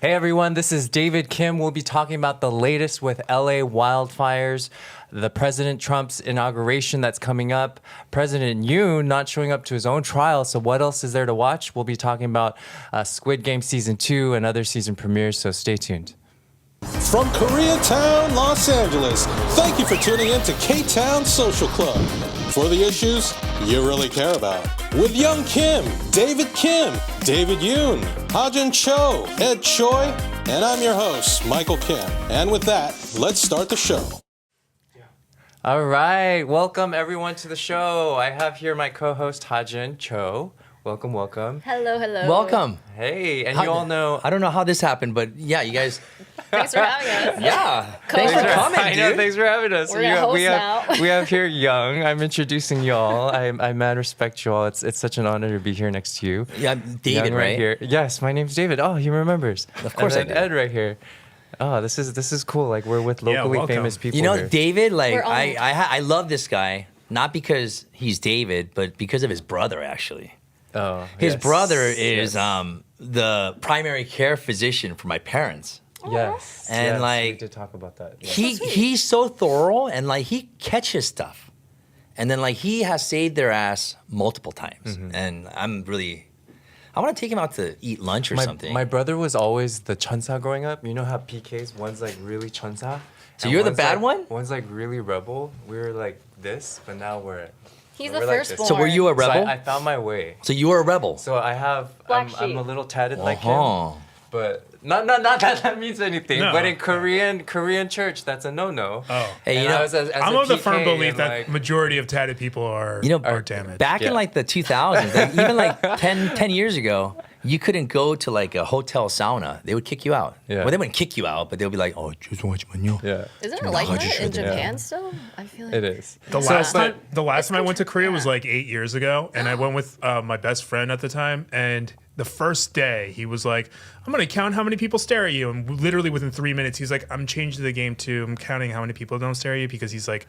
Hey everyone, this is David Kim. We'll be talking about the latest with LA wildfires, the President Trump's inauguration that's coming up, President Yoon not showing up to his own trial, so what else is there to watch? We'll be talking about Squid Game Season 2 and other season premieres, so stay tuned. From Koreatown, Los Angeles, thank you for tuning in to Ktown Social Club for the issues you really care about. With Young Kim, David Yoon, Hajin Cho, Ed Choi, and I'm your host, Michael Kim. And with that, let's start the show. All right, welcome everyone to the show. I have here my co-host Hajin Cho. Welcome. Hello. Welcome. Hey, and you all know... I don't know how this happened, but yeah, you guys... Thanks for having us. Yeah. Thanks for coming, I dude. know, thanks for having us. We're gonna host now. We have here Young. I'm introducing y'all. I mad respect you all. It's such an honor to be here next to you. Yeah, David, Young right? Here. Yes, my name's David. Oh, he remembers. Of course and I then do. Ed right here. Oh, this is cool. Like we're with locally welcome. famous people. You know, here. David, like, We're all- I love this guy, not because he's David, but because of his brother, actually. Oh, His yes. brother is Yes. The primary care physician for my parents. Yes. And, yes, we like, did talk about that. Yeah. He's so thorough, and like he catches stuff, and then like he has saved their ass multiple times, and I want to take him out to eat lunch or something. My brother was always the chunsa growing up. You know how PKs, one's like really chunsa. So and you're the one's bad like, one? One's like really rebel. We were like this, but now He's we're the like firstborn. this. So were you a So rebel? I found my way. So you were a rebel. So I'm sheep. a little tatted like Uh-huh. him. But not that means anything. No. But in Korean church, that's a no-no. Oh. Hey, And you know, I was as I'm a of the PK firm belief and, that like, majority of tatted people are damaged. back Yeah. in like the 2000s, like, even like 10 years ago, you couldn't go to like a hotel sauna. They would kick you out. Yeah. Well, they wouldn't kick you out, but they would be like, oh, 죄송하지만요. Yeah, Isn't it like that in Japan still? I feel like it is. The So, last but- time I went to Korea was like 8 years ago, and I went with my best friend at the time. And the first day, he was like, "I'm gonna count how many people stare at you." And literally within 3 minutes, he's like, "I'm changing the game too. I'm counting how many people don't stare at you," because he's like,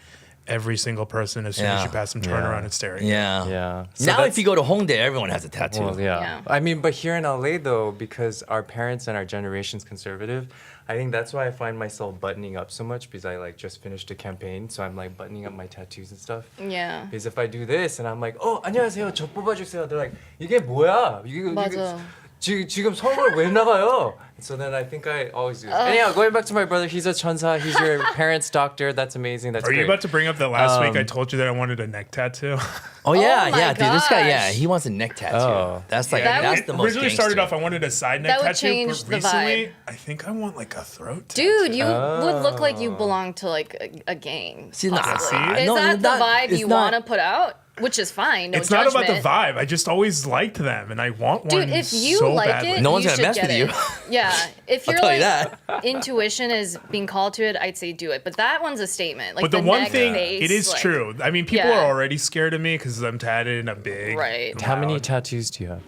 every single person as soon as Yeah. you pass them turn around and stare at you. Yeah. Yeah. So Now, that's- if you go to Hongdae, everyone has a tattoo. Well, yeah. Yeah. I mean, but here in LA though, because our parents and our generation's conservative, I think that's why I find myself buttoning up so much because I like just finished a campaign, so I'm like buttoning up my tattoos and stuff. yeah. Because if I do this and I'm like, 안녕하세요, 저 뽑아주세요, they're like, 이게 뭐야? 맞아. 지금 선물 왜 나가요? So then I think I always do this. Anyhow, going back to my brother, he's a chunsa. He's your parent's doctor. That's amazing. That's Are you great. about to bring up that last week I told you that I wanted a neck tattoo? Oh, yeah, Oh my yeah, dude. This guy, yeah, gosh. he wants a neck tattoo. Oh. That's like, That that's would- the most Originally started gangster. off, I wanted a side neck That would tattoo, change but the recently, vibe. I think I want like a throat tattoo. Dude, you would look like you belong to like a gang. See, nah, possibly. see? Is no, that the not- vibe it's you not- want to put out? Which is fine. No It's not about the judgment. vibe. I just always liked them, and I want one Dude, if you so like badly. it, No one's you gonna should mess get with it. you. Yeah, if I'll your tell you like intuition is being called to it, I'd say do it. But that one's a statement. Like But the one neck, thing, face, it is like- true. I mean, people Yeah. are already scared of me because I'm tatted and I'm big. Right. and How many loud. tattoos do you have?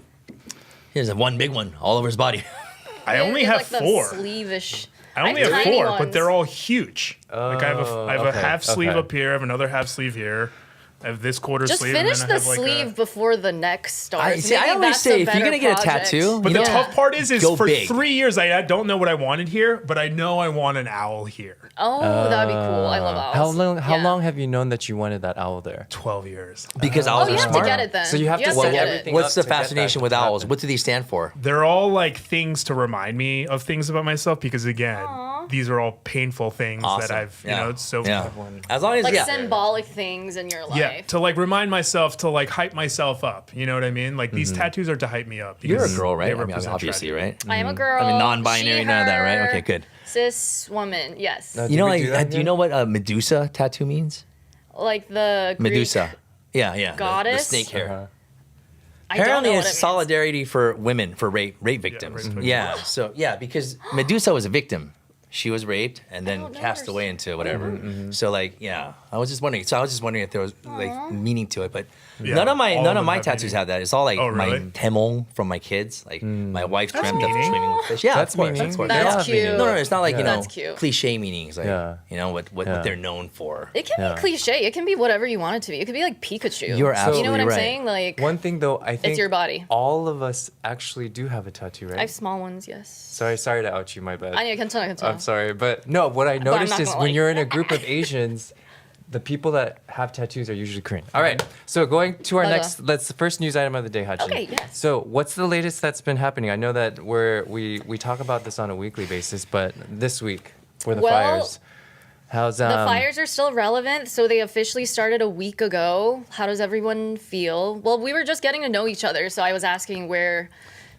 Here's one big one all over his body. I only You have like the 4. Sleeve-ish. I only have have tiny 4, but ones. they're all huge. Like I have a okay, half sleeve okay. up here, I have another half sleeve here. I have this quarter Just sleeve. finish and then the I have like sleeve before the neck starts. I Maybe always that's say, a if you're better gonna get a project. tattoo, But you the know, tough part is go for big. 3 years I don't know what I wanted here, but I know I want an owl here. Oh, that'd be cool. I love owls. How Yeah. long have you known that you wanted that owl there? 12 years. because Oh, owls you are have smart. to get it then. So you have to to set get everything it. What's the up to get that fascination to with owls? happen. What do they stand for? They're all like things to remind me of things about myself because again, these are all painful things Awesome. that I've, yeah. it's so yeah. As long as Like yeah. symbolic things in your life. Yeah, to like remind myself to like hype myself up. You know what I mean? Like these tattoos are to hype me up. You're a because girl, right? they I mean, represent obviously, tragedy. right? I am a girl. I mean, non-binary, she, none of that, right? her, Okay, good. Cis woman, yes. No, You Did know, we like, do that do you here? know what a Medusa tattoo means? Like the Greek Medusa. Yeah, yeah. goddess? The snake hair. Uh-huh. I don't Apparently, know it's what it means. solidarity for women, for rape victims. victims. Yeah, so, yeah, because Medusa was a victim. she was raped and then don't cast away into whatever. Mm-hmm. So like, yeah, I was just wondering. So I was just wondering if there was like meaning to it, but Yeah, none of all of them my have tattoos meaning. have that. It's all like Oh, my really? temong from my kids. Like my wife dreamt of meaning. swimming with fish. Yeah, That's of course, meaning. of course. That's They have cute. meaning. No, it's not like That's cute. cliche meanings. Like what Yeah. they're known for. It can be cliche. It can be whatever you want it to be. It could be like Pikachu. You're You absolutely know what I'm right. saying? Like One thing though, I think your body. all of us actually do have a tattoo, right? I have small ones. Yes. Sorry to out you, my bad. I know. Can tell. I'm sorry, but no. What I I'm noticed not is gonna when lie. you're in a group of Asians, the people that have tattoos are usually Korean. All right, so going to our Hello. that's the first news item of the day, Hachin. Okay, yes. So what's the latest that's been happening? I know that we talk about this on a weekly basis, but this week were the Well, fires. How's The fires are still relevant, so they officially started a week ago. How does everyone feel? Well, we were just getting to know each other, so I was asking where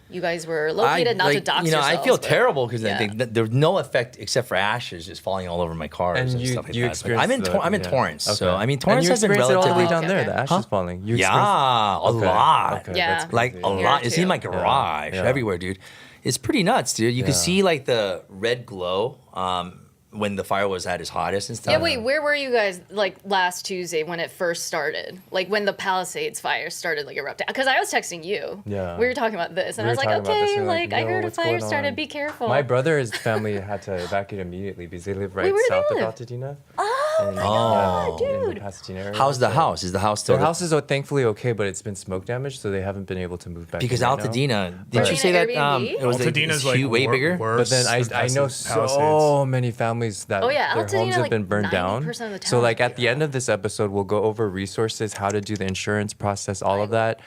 you guys were located, not to dox I yourselves, feel but- terrible because Yeah. there's no effect except for ashes just falling all over my cars and, And you- stuff like you that. But experienced I'm in the- Torrance, okay. so I mean And Torrance you has been experienced it all the way relatively. down there. Okay. The ashes falling. You Yeah, experienced- a lot. Okay, Yeah. that's Like crazy. a lot. It's in too. my garage, Yeah. everywhere, dude. It's pretty nuts, dude. You could Yeah. see like the red glow when the fire was at its hottest and stuff. Yeah, wait, where were you guys like last Tuesday when it first started? Like when the Palisades fire started like erupting? Because I was texting you. Yeah. We were talking about this, and We I was were like, talking about this, okay, and like I yo, heard a what's fire going started. on? Be careful. My brother's family had to evacuate immediately because they live right where do south they of live? Altadena. Oh my God, in the dude. Pasadena area. How's the house? Is the house still? Their house is thankfully okay, but it's been smoke damage, so they haven't been able to move back. because in right now. Altadena. Did Are you they say in that Airbnb? it was Altadena's it's like way bigger? worse But then I know so many families that Oh, yeah, their Altadena, homes have like, been burned down. 90% of the So town. like at the end of this episode, we'll go over resources, how to do the insurance process, all of that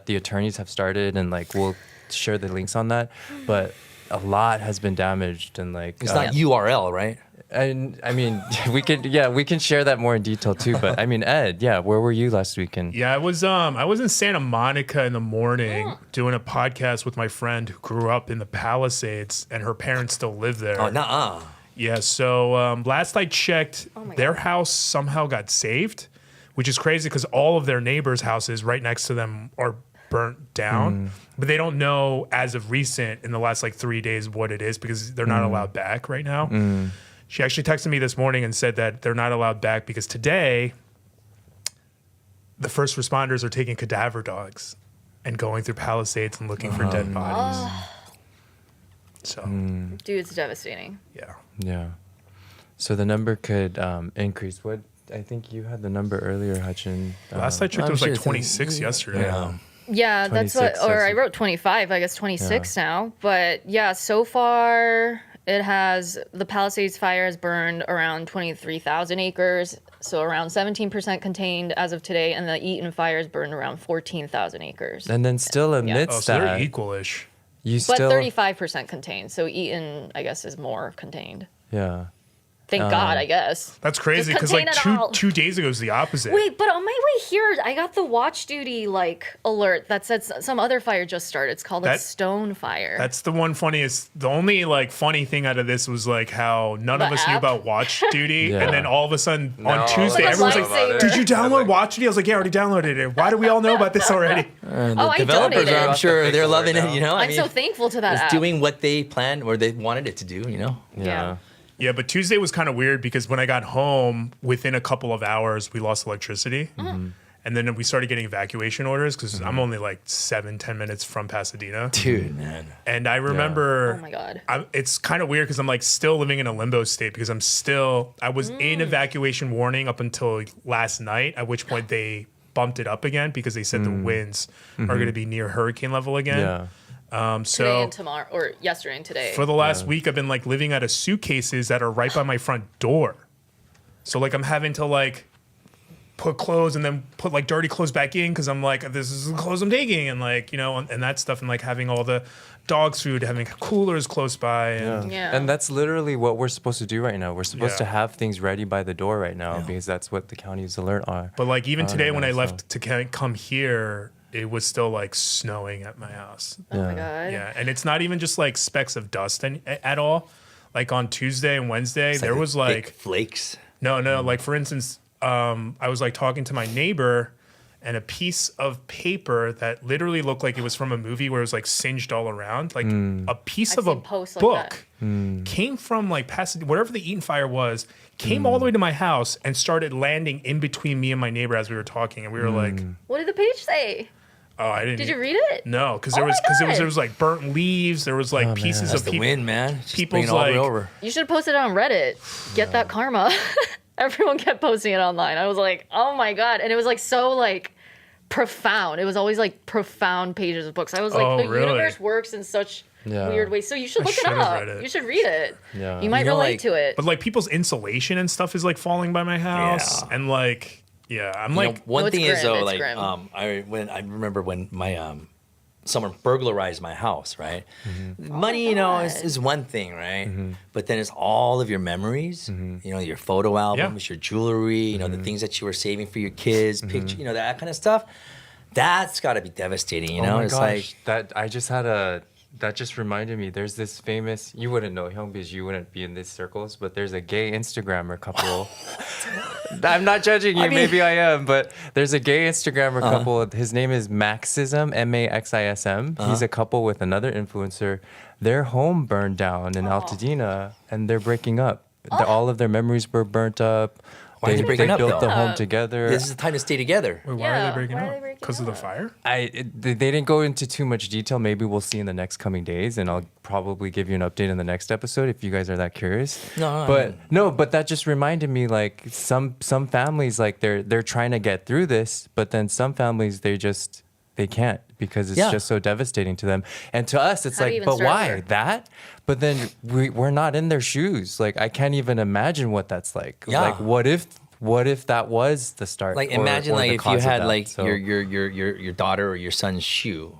the attorneys have started, and like we'll share the links on that. But a lot has been damaged, and like It's not URL, right? And I mean, we can share that more in detail too. But I mean, Ed, where were you last weekend? Yeah, I was in Santa Monica in the morning doing a podcast with my friend who grew up in the Palisades, and her parents still live there. Oh, nuh-uh. Yeah, so last I checked, my their God. house somehow got saved, which is crazy because all of their neighbors' houses right next to them are burnt down. But they don't know as of recent in the last like 3 days what it is because they're not allowed back right now. She actually texted me this morning and said that they're not allowed back because today the first responders are taking cadaver dogs and going through Palisades and looking for dead bodies. So, Dude, it's devastating. yeah. Yeah. So the number could increase. What I think you had the number earlier, Hutchin. Last I checked, I'm it was sure like it's- 26 yesterday. Yeah. Yeah, that's what, 26, or that's I it. wrote 25, I guess 26 now. But yeah, so far the Palisades fire has burned around 23,000 acres, so around 17% contained as of today, and the Eaton fire has burned around 14,000 acres. And then still amidst Oh, so they're that, equal-ish. you But still 35% contained, so Eaton, I guess, is more contained. yeah. Thank God, I guess. That's crazy Just because like contain it all. two days ago is the opposite. Wait, but on my way here, I got the watch duty alert that said some other fire just started. It's called a That- stone fire. That's the one funniest. The only like funny thing out of this was like how none of The us knew app? about Watch Duty, Yeah. and then all of a sudden Now all on of Tuesday, us everyone's know like, about it. "Did you download Watch Duty?" I was like, "Yeah, I already downloaded it." Why do we all know about this already? I Developers donated. are, I'm sure, Fix they're alert loving now. it. You know, I I'm mean, so thankful to that it's app. doing what they planned or they wanted it to do. You know. Yeah. Yeah, but Tuesday was kind of weird because when I got home, within a couple of hours, we lost electricity. Mm-hmm. And then we started getting evacuation orders because I'm only like 7-10 minutes from Pasadena. Dude, man. And I remember, Oh my God. it's kind of weird because I'm like still living in a limbo state because I was in evacuation warning up until last night, at which point they bumped it up again because they said the winds are going to be near hurricane level again. Yeah. Today So and tomorrow, or yesterday and today. for the last week, I've been like living out of suitcases that are right by my front door. So like I'm having to like put clothes and then put like dirty clothes back in because I'm like, this is the clothes I'm taking, and like, you know, and that stuff, and like having all the dog's food, having coolers close by. And Yeah. And that's literally what we're supposed to do right now. We're supposed Yeah. to have things ready by the door right now because that's what the county's alert are. But like even today when I so- left to come here, it was still like snowing at my house. Oh my God. Yeah, and it's not even just like specks of dust at all. Like on Tuesday and Wednesday, It's there the was thick like flakes. no. Like for instance, I was like talking to my neighbor, and a piece of paper that literally looked like it was from a movie where it was like singed all around, like a piece I've of a seen posts like book that. came from like Pasadena, whatever the Eaton fire was, came all the way to my house and started landing in between me and my neighbor as we were talking, and we were like, What did the page say? "Oh, I didn't." Did you read it? No, because Oh there was my God. there was like burnt leaves, there was like pieces That's of the people. win, man. Just people's, bring it all the way like- over. You should have posted it on Reddit. Get that karma. Everyone kept posting it online. I was like, oh my God. And it was like so like profound. It was always like profound pages of books. I was like, Oh, the really? universe works in such weird ways. So you should look it should have up. read it. You should read it. Yeah. You might You know, relate like- to it. But like people's insulation and stuff is like falling by my house, Yeah. and like I'm You like know, one No, it's thing is grim, though, it's like grim. I remember when my someone burglarized my house, right? Oh Money, you know, is one thing, right? But then it's all of your memories, you know, your photo albums, your jewelry, you know, the things that you were saving for your kids, picture, you know, that kind of stuff. That's got to be devastating, you know? Oh my It's gosh, that just reminded me. There's this famous. You wouldn't know him because you wouldn't be in these circles. But there's a gay Instagrammer couple. I'm not judging you. Maybe I am, but there's a gay Instagrammer couple. His name is Maxism, Maxism. He's a couple with another influencer. Their home burned down in Altadena, and they're breaking up. All of their memories were burnt up. Why are they breaking up, built the though? home together. This is the time to stay together. why are Yeah, they breaking why are up? they breaking Because of the up? fire? They didn't go into too much detail. Maybe we'll see in the next coming days, and I'll probably give you an update in the next episode if you guys are that curious. But that just reminded me, like some families, like they're trying to get through this, but then some families they can't because it's Yeah. just so devastating to them. And to us, it's How do you like, even but start why over? that? But then we're not in their shoes. Like I can't even imagine what that's like. Yeah. Like what if that was the start? Like or- imagine or like the if you cause of had that. like So- your daughter or your son's shoe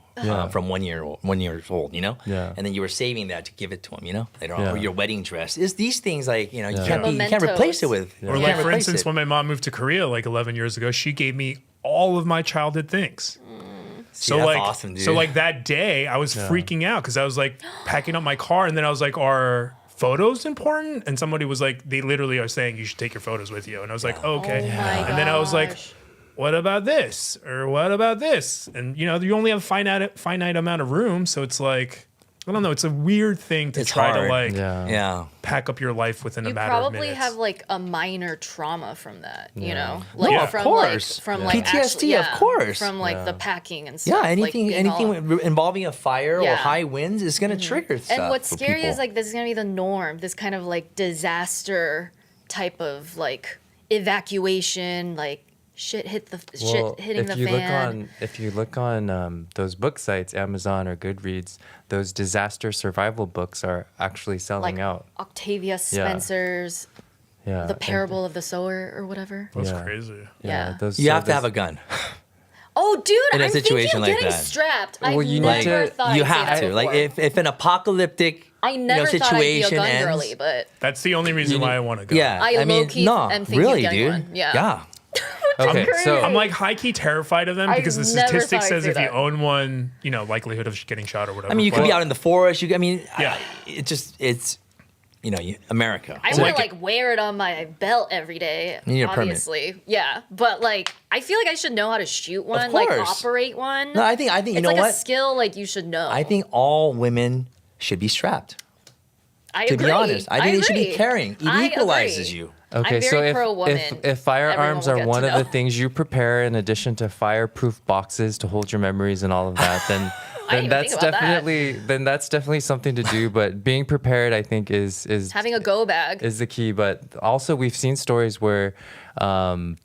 from 1 year old, you know? Yeah. And then you were saving that to give it to him, you know? Later on, Yeah. or your wedding dress. Is these things like, you know, you Yeah. can't replace it with. Or you like can't for replace instance, it. when my mom moved to Korea like 11 years ago, she gave me all of my childhood things. See, that's like, awesome, dude. so like that day, I was freaking out because I was like packing up my car, and then I was like, "Are photos important?" And somebody was like, "They literally are saying you should take your photos with you." And I was like, "Okay." Oh my And then I was like, gosh. "What about this? Or what about this?" And you know, you only have finite amount of room, so it's like, I don't know. It's a weird thing to It's try to hard. like Yeah. pack up your life within a You matter of probably minutes. have like a minor trauma from that, you know, No, like of from course. like from Yeah. like PTSD, of course. from like the packing and Yeah, stuff. anything like, being all- involving a fire or Yeah. high winds is going to trigger stuff. And what's for scary people. is like this is gonna be the norm. This kind of like disaster type of like evacuation, like shit hitting the fan. If you look on those book sites, Amazon or Goodreads, those disaster survival books are actually selling like out. Octavia Spencer's Yeah, The Parable of the Sower or whatever. That's Yeah. crazy. Yeah. those, you so have to those- have a gun. Oh, dude, In a I'm situation thinking of like getting that. strapped. Well, I've you never need to- thought You I'd say have that to. Like before. if an apocalyptic I never thought I'd be a situation gun ends. girly, but That's the only reason why I want to go. Yeah, I mean, low-key no, am thinking of really, getting dude. one. Yeah. Yeah. Okay, so I'm like high key terrified of them I because the never statistic thought I'd says say if you that. own one, you know, likelihood of getting shot or whatever. I mean, you could But- be out in the forest. Yeah. It's America. I So wouldn't like wear it on my belt every day. You need a permit. Obviously, yeah. But like, I feel like I should know how to shoot one, like course. operate one. No, I think it's you know like what? a skill like you should know. I think all women should be strapped. I To agree. be honest, I think they should be agree. carrying. It I equalizes agree. you. okay, I'm so very pro-woman. if firearms Everyone will are get one to of the know. things you prepare in addition to fireproof boxes to hold your memories and all of that, then I didn't even that's think about that. definitely something to do. But being prepared, I think, is Having a go bag. is the key. But also, we've seen stories where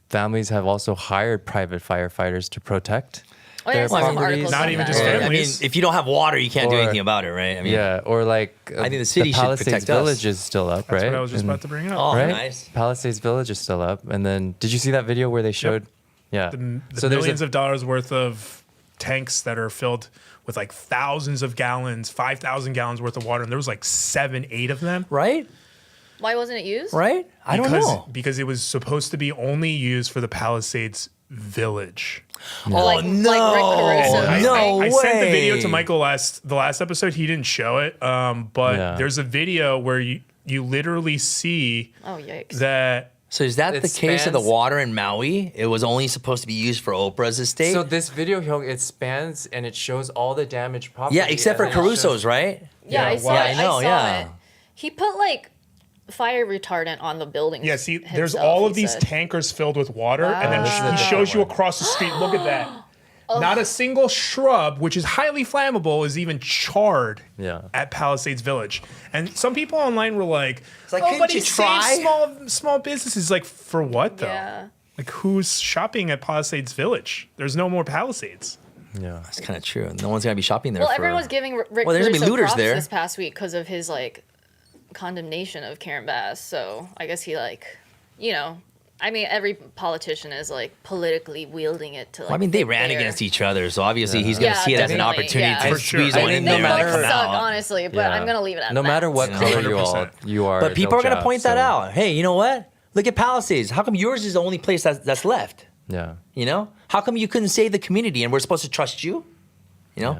families have also hired private firefighters to protect. Oh, yeah, I their saw some properties. articles Not on even that. just I mean, families. if you don't have water, you can't do Or- anything about it, right? I mean, Yeah, or like I think the city should Palisades protect us. Village is still up, That's right? what I was just And- about to bring up. Oh, right? nice. Palisades Village is still up. And then, did you see that video where they showed? Yeah. The so there's millions of dollars worth of tanks that are filled with like thousands of gallons, 5,000 gallons worth of water, and there was like 7-8 of them. Right? Why wasn't it used? Right? I don't know. Because it was supposed to be only used for the Palisades Village. Oh, Like no. Rick Caruso. No I sent the video way. to Michael the last episode. He didn't show it, but Yeah. there's a video where you literally see Oh yikes. that So is that It the case of the spans- water in Maui? It was only supposed to be used for Oprah's estate? So this video, it spans and it shows all the damaged property. yeah, except for and then it Caruso's, shows- right? Yeah, I Yeah, saw wow. it. Yeah, I know, I saw yeah. it. He put like fire retardant on the building. Yeah, see, there's himself, all he of these said. tankers filled with water, and then This is a he different shows you one. across the street. Look at that. Not a single shrub, which is highly flammable, is even charred at Palisades Village. And some people online were like, like, "Oh, couldn't but he you saved try?" small businesses." Like, for what though? Yeah. Like, who's shopping at Palisades Village? There's no more Palisades. Yeah. That's kind of true. No one's gonna be shopping there. Well, for, everyone was giving Rick Well, there's gonna be Caruso looters props there. this past week because of his like condemnation of Karen Bass. So I guess he like, I mean, every politician is like politically wielding it to like. Well, I mean, they fit ran their- against each other, so obviously he's gonna Yeah, see it as an definitely, opportunity yeah. to For sure. squeeze I one mean, in They there both and come suck, out. honestly, but I'm gonna leave it at No that. matter what Yeah. color 100%. you are. But people they'll are gonna jab, point that so, out. Hey, you know what? Look at Palisades. How come yours is the only place that's left? Yeah. You know? How come you couldn't save the community and we're supposed to trust you? You know?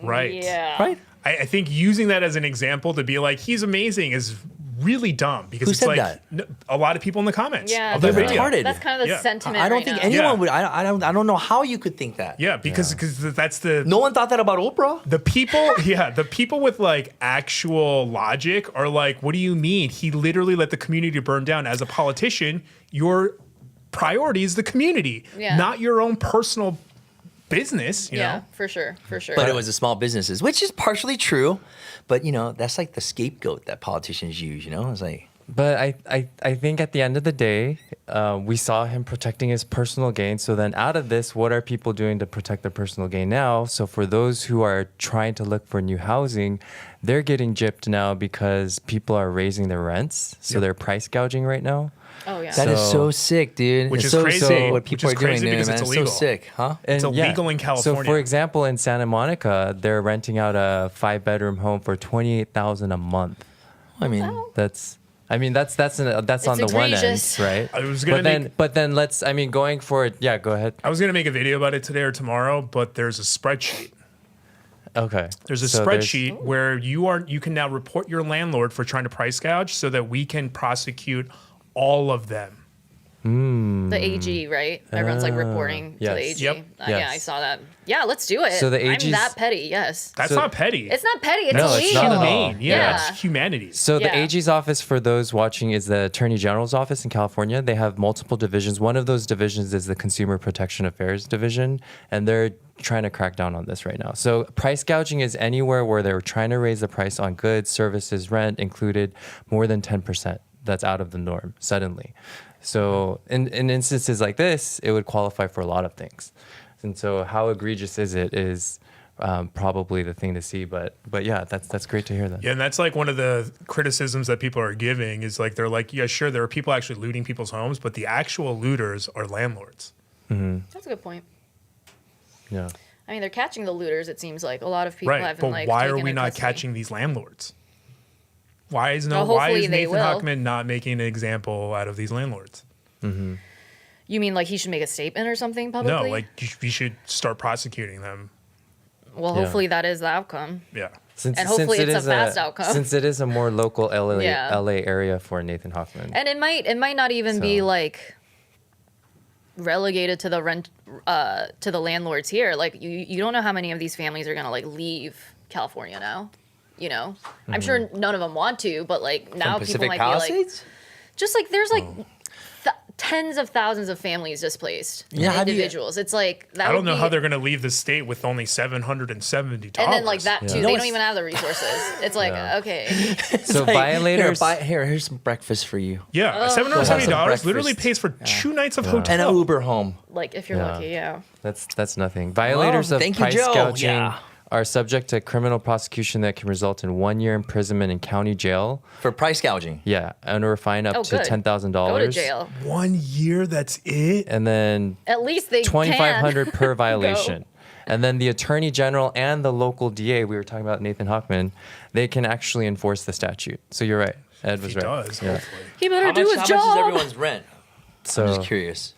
Right. Yeah. Right? I think using that as an example to be like, he's amazing is really dumb because Who it's said like that? a lot of people in the comments Yeah, of the They're video. retarded. that's kind of the Yeah. sentiment. I don't right think now. anyone Yeah. would. I don't know how you could think that. Yeah, because that's the No one thought that about Oprah. the people with like actual logic are like, what do you mean? He literally let the community burn down. As a politician, your priority is the community, Yeah. not your own personal business. You Yeah, know? for sure. But it was the small businesses, which is partially true. But that's like the scapegoat that politicians use. It's like. But I think at the end of the day, we saw him protecting his personal gain. So then out of this, what are people doing to protect their personal gain now? So for those who are trying to look for new housing, they're getting gypped now because people are raising their rents. So they're price gouging right now. Oh yeah. That is So- so sick, dude. Which It's is so crazy. sick what Which people is are doing, crazy because man. it's It's illegal. so sick, huh? It's illegal in So California. for example, in Santa Monica, they're renting out a 5-bedroom home for $28,000 a month. I mean, That's on the one end, egregious. right? I was gonna but then going forward. Yeah, go ahead. I was gonna make a video about it today or tomorrow, but there's a spreadsheet. Okay. There's a So spreadsheet where you can now report your landlord for trying to price gouge so that we can prosecute all of them. The AG, right? Everyone's like reporting to the yes. AG. Yep. Yeah, Yes. I saw that. Yeah, let's do it. So the I'm AG's that petty. Yes. That's So- not petty. It's not petty. It's No, it's illegal. not at all. humane. Yeah, Yeah. it's humanities. So the Yeah. AG's office, for those watching, is the Attorney General's office in California. They have multiple divisions. One of those divisions is the Consumer Protection Affairs Division, and they're trying to crack down on this right now. So price gouging is anywhere where they're trying to raise the price on goods, services, rent included more than 10%. That's out of the norm suddenly. So in instances like this, it would qualify for a lot of things. And so how egregious is it is probably the thing to see. But yeah, that's great to hear that. Yeah, and that's like one of the criticisms that people are giving is like they're like, yeah, sure, there are people actually looting people's homes, but the actual looters are landlords. That's a good point. Yeah. I mean, they're catching the looters. It seems like a lot of people Right, haven't but like. why are taken we in not custody. catching these landlords? Why is Well, why hopefully is they Nathan will. Huckman not making an example out of these landlords? You mean like he should make a statement or something publicly? No, like we should start prosecuting them. Well, Yeah. hopefully that is the outcome. Yeah. And hopefully it it's a is fast outcome. Since it is a more local LA Yeah. area for Nathan Hoffman. And it might not even be So- like relegated to the rent to the landlords here. Like you don't know how many of these families are gonna like leave California now. I'm sure none of them want to, but like now from people Pacific might Palisades? be like, just like there's like tens of thousands of families displaced. Yeah, how do you- individuals. It's like that. I don't would know be- how they're going to leave the state with only $770. And then like that too, Yeah. they No, don't it's- even have the resources. It's like Yeah. okay, So Like, violators. here's some breakfast for you. Yeah, Have $770 some literally breakfast. pays for 2 nights of hotel. And an Uber home. like if you're Yeah. lucky, yeah. That's nothing. Violators of thank you, price Joe. gouging Yeah. are subject to criminal prosecution that can result in 1 year imprisonment in county jail. For price gouging. Yeah, and or a fine up Oh, to good. $10,000. Go to jail. 1 year, that's it? And then At least they $2,500 can. per violation. And then the attorney general and the local DA, we were talking about Nathan Hoffman, they can actually enforce the statute. So you're right. Ed was He right. does, Yeah. hopefully. He better How do his much job. is everyone's rent? So I'm just curious.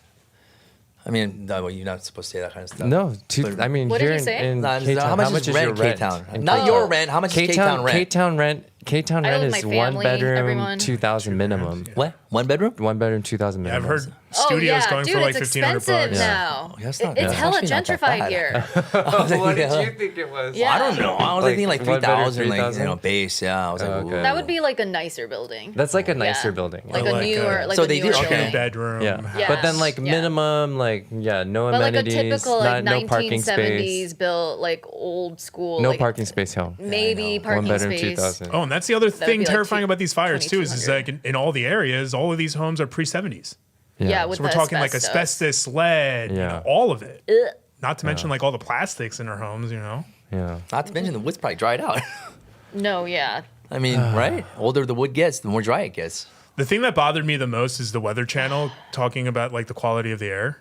I mean, no, you're not supposed to say that kind of stuff. no, But- I mean, What did here he say? in Nah, K-Town, how much is rent in your K-Town? in Not K-Town? your rent. How much is K-Town rent? K-Town rent K-Town I rent live with is my one family, bedroom, everyone. 2,000 minimum. What? 1 bedroom? 1 bedroom, 2,000 I've minimum. heard studios going dude, for like it's 1,500 expensive bucks. now. Yeah, it's not- It's yeah. hella Actually not that gentrified bad. here. What did you think it was? Yeah. I don't know. I was Like, thinking like 1 bedroom, 3,000, like 3,000? base. Yeah, I was like, Okay. ooh. That would be like a nicer building. That's like a nicer Yeah. building. Like Oh, a like, newer, like so a they newer do- okay. building. Bedroom. Yeah. Yeah. But then like Yeah. minimum, like no But like a amenities, typical like no parking 1970s space. built like old school. No like, parking space, home. Maybe One parking bedroom, space. 2,000. Oh, and that's the other thing be like terrifying about these fires too is 2,200. like in all the areas, all of these homes are pre-70s. Yeah, with So we're the talking like asbestos, lead, Yeah. all of it. Ugh. Not to mention like all the plastics in our homes, Yeah. Not to mention the wood's probably dried out. No, yeah. I mean, right? Older the wood gets, the more dry it gets. The thing that bothered me the most is the Weather Channel talking about like the quality of the air.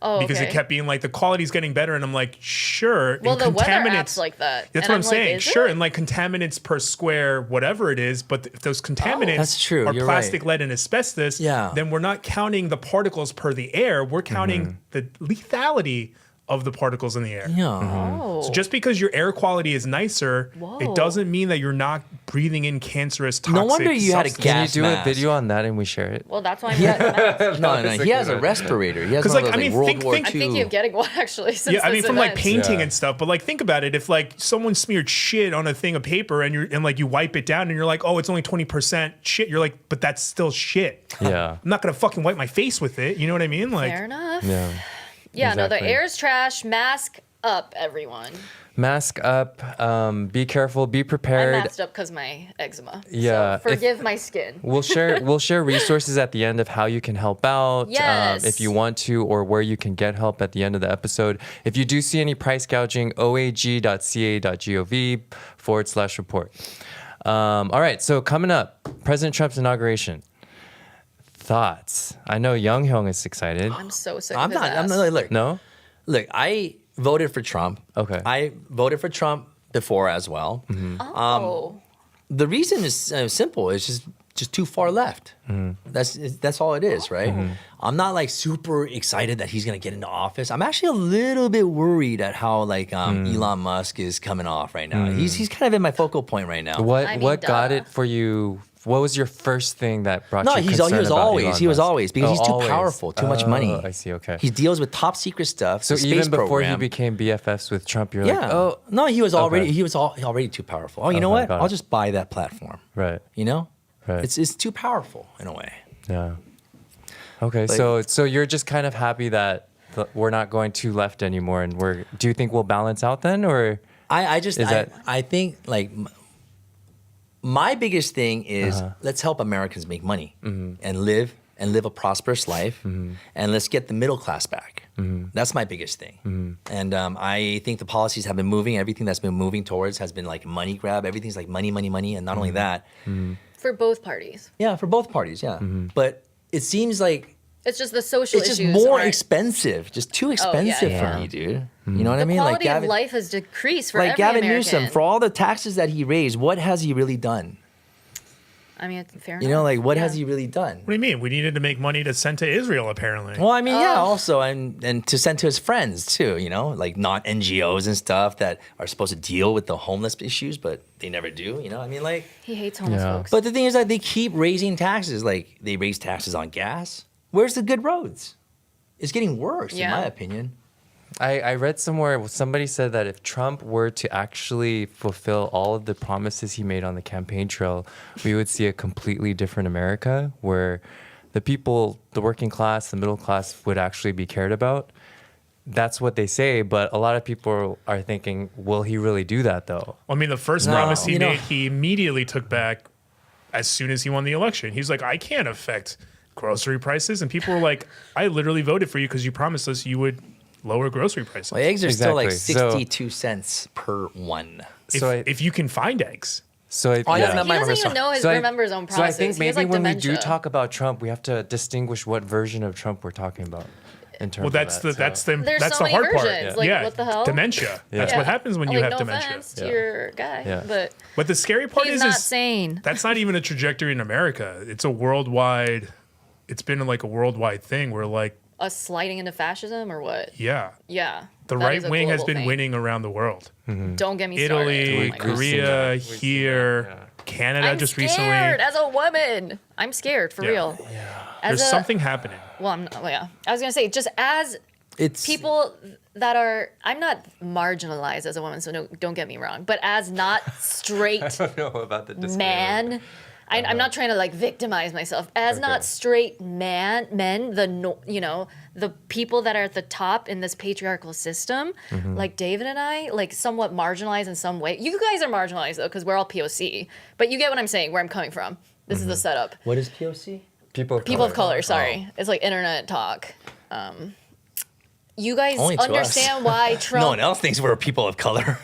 Oh, Because okay. it kept being like the quality's getting better, and I'm like, sure. Well, and the weather contaminants- app's like that. That's And what I'm saying. Is Sure, it? and like contaminants per square, whatever it is, but if those contaminants That's true, are you're plastic, right. lead, and asbestos, Yeah. then we're not counting the particles per the air. We're counting the lethality of the particles in the air. Yeah. Oh. So just because your air quality is nicer, Whoa. it doesn't mean that you're not breathing in cancerous, toxic No wonder you had a substances. Can you gas do mask. a video on that and we share it? Well, that's why I'm wearing a mask. No, he has a respirator. He has 'Cause, one like, of those, I mean, World think- War think- I'm II. thinking of getting one actually. Since Yeah, I mean this from like event. painting Yeah. and stuff, but like think about it. If like someone smeared shit on a thing of paper and like you wipe it down and you're like, oh, it's only 20% shit. You're like, but that's still shit. Yeah. I'm not gonna fucking wipe my face with it. You know what I mean? Like, Fair enough. Yeah. Yeah, no, the Exactly. air's trash. Mask up, everyone. Mask up. Be careful. Be I prepared. masked up because my eczema. Yeah, So forgive my skin. We'll share resources at the end of how you can help out, Yes. if you want to, or where you can get help at the end of the episode. If you do see any price gouging, oag.ca.gov/report. All right, so coming up, President Trump's inauguration. Thoughts? I know Young Hyung is excited. I'm so sick I'm of his not. ass. Look, No? look. I voted for Trump. Okay. I voted for Trump before as well. Oh. The reason is simple. It's just too far left. That's all it is, right? I'm not like super excited that he's gonna get into office. I'm actually a little bit worried at how like Elon Musk is coming off right now. He's kind of in my focal point right now. What I mean, what got duh. it for you? What was your first thing that brought No, you he concern was about always Elon he was Musk? always because Oh, he's too always. powerful, too much money. I see. Okay. He deals with top secret stuff. So the space even before he program. became BFFs with Trump, you're yeah, like, oh, no, he was already Okay. already too powerful. Oh, you know Okay, what? got it. I'll just buy that platform. right, You know, right. it's too powerful in a way. Yeah. Okay, Like- so you're just kind of happy that we're not going too left anymore, and do you think we'll balance out then, or I think like my biggest thing is let's help Americans make money and live a prosperous life, and let's get the middle class back. That's my biggest thing. And I think the policies have been moving. Everything that's been moving towards has been like money grab. Everything's like money, money, money, and not only that, For both parties. yeah, for both parties, yeah. But it seems like It's just the social it's just issues. more aren't- expensive, just too expensive yeah. for me, dude. You know what I The mean? quality Gavin, of life has decreased for like every Gavin American. Newsom, for all the taxes that he raised, what has he really done? I mean, it's fair You know, enough. like what Yeah. has he really done? what do you mean? We needed to make money to send to Israel, apparently. Well, I mean, yeah, Oh. also, and to send to his friends too, you know, like not NGOs and stuff that are supposed to deal with the homeless issues, but they never do, you know? I mean, like, He hates homeless Yeah. folks. but the thing is that they keep raising taxes. Like, they raise taxes on gas. Where's the good roads? It's getting worse, in Yeah. my opinion. I read somewhere somebody said that if Trump were to actually fulfill all of the promises he made on the campaign trail, we would see a completely different America where the people, the working class, the middle class would actually be cared about. That's what they say, but a lot of people are thinking, will he really do that though? I mean, the first No. promise he You know- made, he immediately took back as soon as he won the election. He's like, I can't affect grocery prices. And people were like, I literally voted for you because you promised us you would lower grocery prices. Well, eggs are still like Exactly. So- 62 cents per one. If you can find eggs. So Oh, yeah, he not my doesn't remember. even know his So remember his own So I promises. think He maybe has, like, when we dementia. do talk about Trump, we have to distinguish what version of Trump we're talking about in terms Well, that's of the that. that's the There's that's so the many hard part. versions. Like, what the hell? Dementia. That's Yeah. what happens when you Like, have no dementia. offense to Yeah. your guy, Yeah. but But the scary part he's is not sane. that's not even a trajectory in America. It's a worldwide. It's been like a worldwide thing where like Us sliding into fascism or what? yeah, Yeah. the that right is a wing has global been thing. winning around the world. Don't get me Italy, started. Oh my God. Korea, We've seen here. that, yeah. Canada I'm just scared recently. as a woman. I'm scared for real. There's something happening. Well, I was gonna say just as It's people that are. I'm not marginalized as a woman, so don't get me wrong. But as not straight I don't know about the disclaimer. man. I'm not trying to like victimize myself. As not straight men, the people that are at the top in this patriarchal system, like David and I, like somewhat marginalized in some way. You guys are marginalized though, because we're all POC. But you get what I'm saying, where I'm coming from. This is the setup. what is POC? People of People of color. color, sorry. It's like internet talk. You guys Only to us. understand why Trump. No one else thinks we're people of color.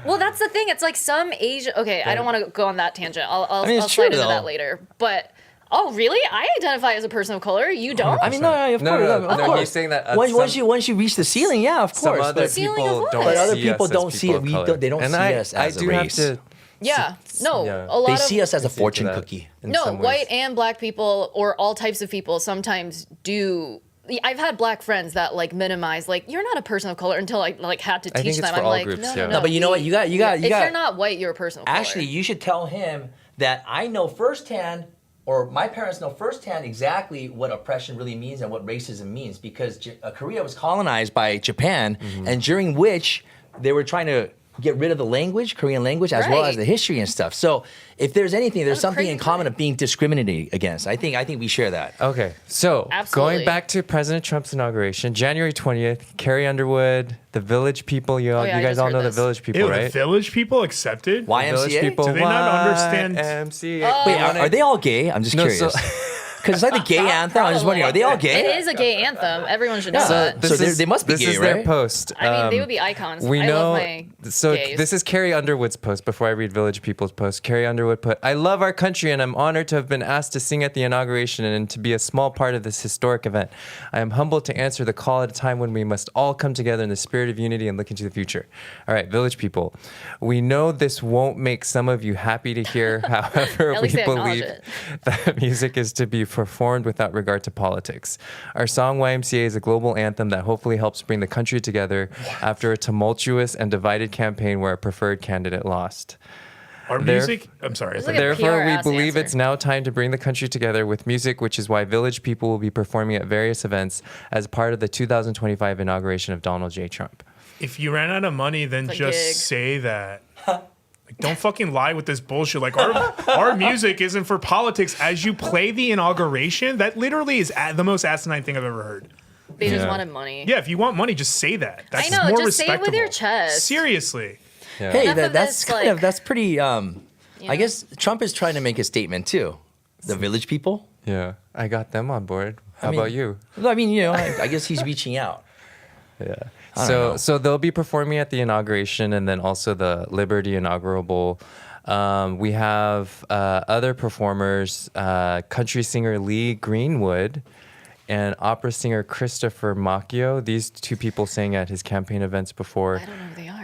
Well, that's the thing. It's like some Asian. Okay, I don't want to go on that tangent. I'll mean, it's slide true, into though. that later. But oh, really? I identify as a person of color. You don't? I mean, no, of No, course, no, of no, course. he's saying that Once you reach the ceiling, yeah, of some course. other Ceiling of people what? don't But other see people us don't as see people it. of We color. don't- they don't And see I, us as I a do race. have to. Yeah. No. Yeah. A lot They of see us as a to fortune that cookie. in no some white ways. and black people or all types of people sometimes do. I've had black friends that like minimize, like you're not a person of color until I like had to I think teach it's them. for I'm all like, groups, no, yeah. no, No, but you know what? You got. If you're not white, you're a person of color. Actually, you should tell him that I know firsthand, or my parents know firsthand exactly what oppression really means and what racism means, because Korea was colonized by Japan, and during which they were trying to get rid of the language, Korean language, as well Right. as the history and stuff. So if there's anything, there's That's something crazy in common time. of being discriminated against. I think we share that. Okay, so Absolutely. going back to President Trump's inauguration, January 20th, Carrie Underwood, the Village People, you yeah, I guys just all heard know this. the Village People, Ew, the right? village people accepted. Village YMCA? People, Do they not understand- YMCA. Wait, are they all gay? I'm just No, curious. so- Because it's like the gay anthem. I'm just wondering, are they all gay? It is a gay anthem. Everyone should know Yeah. that. So they must be this gay, is their right? post. I mean, they would be icons. We I know. love my So gays. this is Carrie Underwood's post. Before I read Village People's post, Carrie Underwood put, "I love our country and I'm honored to have been asked to sing at the inauguration and to be a small part of this historic event. I am humbled to answer the call at a time when we must all come together in the spirit of unity and look into the future." All right, Village People, we know this won't make some of you happy to hear. However, At we least they acknowledge believe it. that music is to be performed without regard to politics. Our song YMCA is a global anthem that hopefully helps bring the country together after a tumultuous and divided campaign where a preferred candidate lost. Our music. I'm sorry. I thought- like a Therefore, we PR-ass believe answer. it's now time to bring the country together with music, which is why Village People will be performing at various events as part of the 2025 inauguration of Donald J. Trump. If you ran out of money, then It's a just gig. say that. Like, don't fucking lie with this bullshit. Like our music isn't for politics. As you play the inauguration, that literally is the most asinine thing I've ever heard. They just Yeah. wanted money. Yeah, if you want money, just say that. That's I know, more just say it with your respectable. chest. Seriously. Yeah. Hey, Enough of that's this, kind like- of that's pretty. I Yeah. guess Trump is trying to make a statement too. The Village People. Yeah, I got them on board. How mean- about you? I mean, you know, I guess he's reaching out. Yeah. I don't So know. so they'll be performing at the inauguration and then also the Liberty Inaugural Bowl. We have other performers, country singer Lee Greenwood and opera singer Christopher Macchio. These two people sang at his campaign events before. I don't know who they are.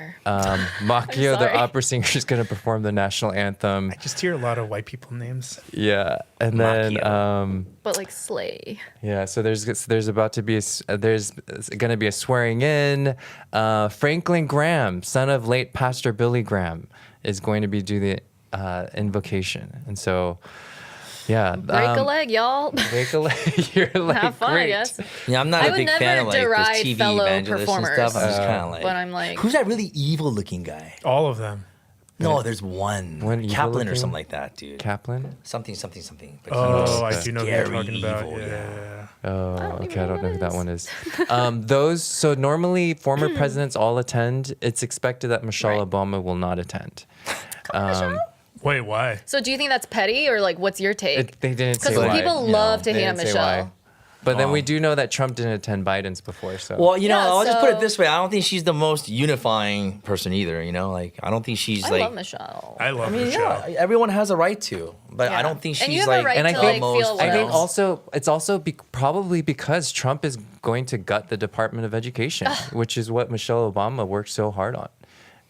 Macchio, the sorry. opera singer, is going to perform the national anthem. I just hear a lot of white people names. Yeah, and then Macchio. But like Slay. yeah, so there's about to be there's going to be a swearing in. Franklin Graham, son of late Pastor Billy Graham, is going to be do the invocation, and so yeah, Break a leg, y'all. break a leg. You're like Have fun, great. I guess. Yeah, I'm not I a would big fan never of like deride this TV fellow evangelists and performers. stuff. I'm just kind of like, But I'm like- who's that really evil-looking guy? All of them. No, there's one, One Kaplan or evil-looking? something like that, dude. Kaplan. something. But Oh, he's I do know who you're scary talking about. evil, Yeah. Oh, don't okay. even I know don't know who what that it one is. Those so normally former presidents all attend. It's expected that Michelle Right. Obama will not attend. Wait, why? So do you think that's petty or like what's your take? They didn't say Because why. people you love know, to They hate on didn't say why. Michelle. But then we do know that Trump didn't attend Biden's before. So Well, you know, Yeah, I'll just put so- it this way. I don't think she's the most unifying person either. You know, like I don't think she's I like. love Michelle. I love I mean, Michelle. yeah, everyone has a right to, but I Yeah. don't think And you she's have a like. right And I to, think- like, feel I think well. also it's also probably because Trump is going to gut the Department of Education, which is what Michelle Obama worked so hard on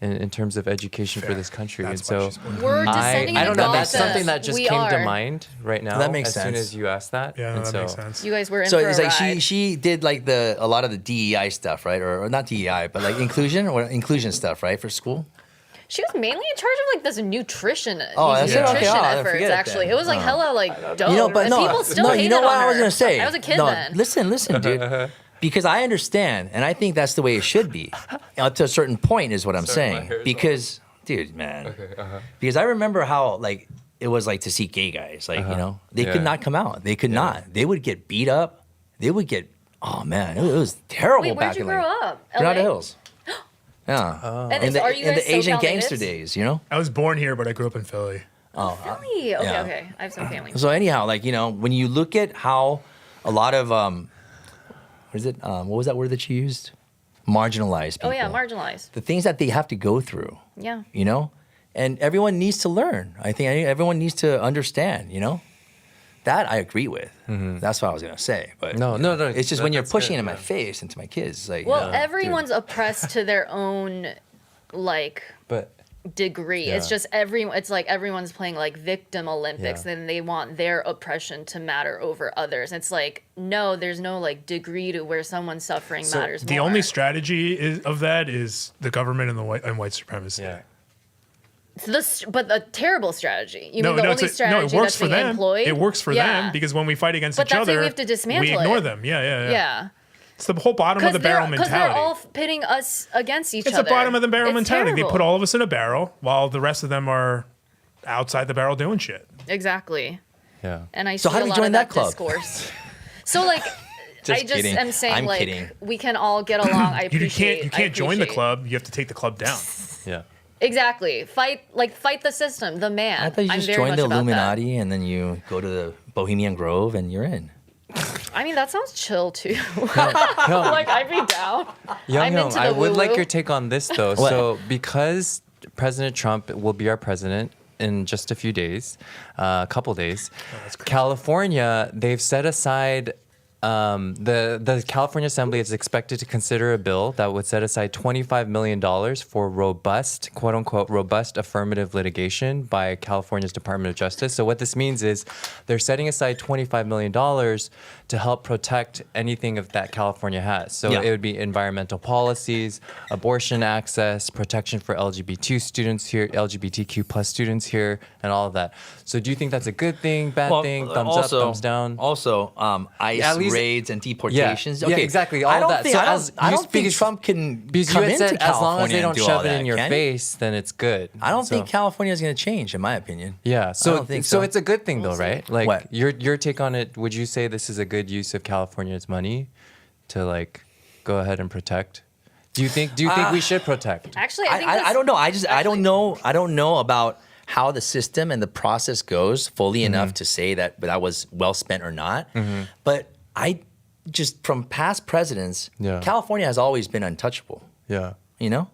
in terms of education for this country. That's and why so she's winning. We're descending I don't into know. That's gossip. something that just We came to are. mind right now. That makes as soon sense. as you asked that. Yeah, no, And that so, makes sense. You guys were in So for it's a like ride. she did like a lot of the DEI stuff, right? Or not DEI, but like inclusion stuff, right? For school. She was mainly in charge of like this nutrition, Oh, these that's it? nutrition Okay. Oh, then efforts. forget it Actually, then. it was like hella like dope. You know, but and no, people still no. hated You know what on I was her. gonna say? I was a kid no, then. Listen, dude. Because I understand, and I think that's the way it should be. To a certain point is what I'm saying. Because, dude, man. Because I remember how like it was like to see gay guys. Like they could not come out. They could not. They would get beat up. They would get. Oh man, it was terrible. Wait, where'd back you in grow like, up? Granada LA? Hills. Yeah. And In are you the guys Asian SoCal gangster natives? days, you know. I was born here, but I grew up in Philly. Really? Okay, Yeah. okay. I have some family. So anyhow, like when you look at how a lot of what is it? What was that word that you used? Marginalized people. Oh yeah, marginalized. The things that they have to go through. Yeah. And everyone needs to learn. I think everyone needs to understand. That I agree with. That's what I was gonna say. But No. it's just when you're that's pushing good, it in my yeah. face into my kids. It's like, Well, dude. everyone's oppressed to their own like But degree. It's Yeah. just it's like everyone's playing like victim Olympics, Yeah. and they want their oppression to matter over others. It's like no, there's no like degree to where someone's suffering matters The more. only strategy of that is the government and white supremacy. yeah. But a terrible strategy. You No, mean the no, only strategy it works that's for being them. employed? It works for Yeah. them because when we fight against But each that's why other, we have to dismantle ignore it. them. Yeah. Yeah. It's the whole bottom of the barrel Because they're mentality. all pitting us against each It's other. the bottom of the barrel It's mentality. terrible. They put all of us in a barrel while the rest of them are outside the barrel doing shit. Exactly. Yeah. And I So see how do a we lot join of that that club? discourse. So like Just I just kidding. am saying I'm like kidding. we can all get along. I You appreciate can't join the appreciate- club. You have to take the club down. Yeah. Exactly. Fight the system, the man. I thought you I'm just very joined much the about that. Illuminati and then you go to the Bohemian Grove and you're in. I mean that sounds chill too. Like I'd be down. I'm Young, into I the would like woo-woo. your take on this though. What? So because President Trump will be our president in just a few days, a couple days, California, they've set aside. The California Assembly is expected to consider a bill that would set aside $25 million for robust, quote unquote, robust affirmative litigation by California's Department of Justice. So what this means is they're setting aside $25 million to help protect anything of that California has. So Yeah. it would be environmental policies, abortion access, protection for LGBTQ plus students here, and all of that. So do you think that's a good thing, bad thing, thumbs up, thumbs down? Also, ICE At least- raids and deportations. Yeah, exactly, all I don't that. think, So I don't, as I you don't think because- Trump can Because come you had into said as long as California they don't and do shove all it in that, your can he? face, then it's good. I don't think So- California is going to change, in my opinion. Yeah. So don't think so so. it's a good thing though, right? Like What? your take on it, would you say this is a good use of California's money to like go ahead and protect? Do you think we should protect? Actually, I think I this- don't know. I don't actually- know. I don't know about how the system and the process goes fully Mm-hmm. enough to say that was well spent or not. But I just from past presidents, Yeah. California has always been untouchable. Yeah. You know.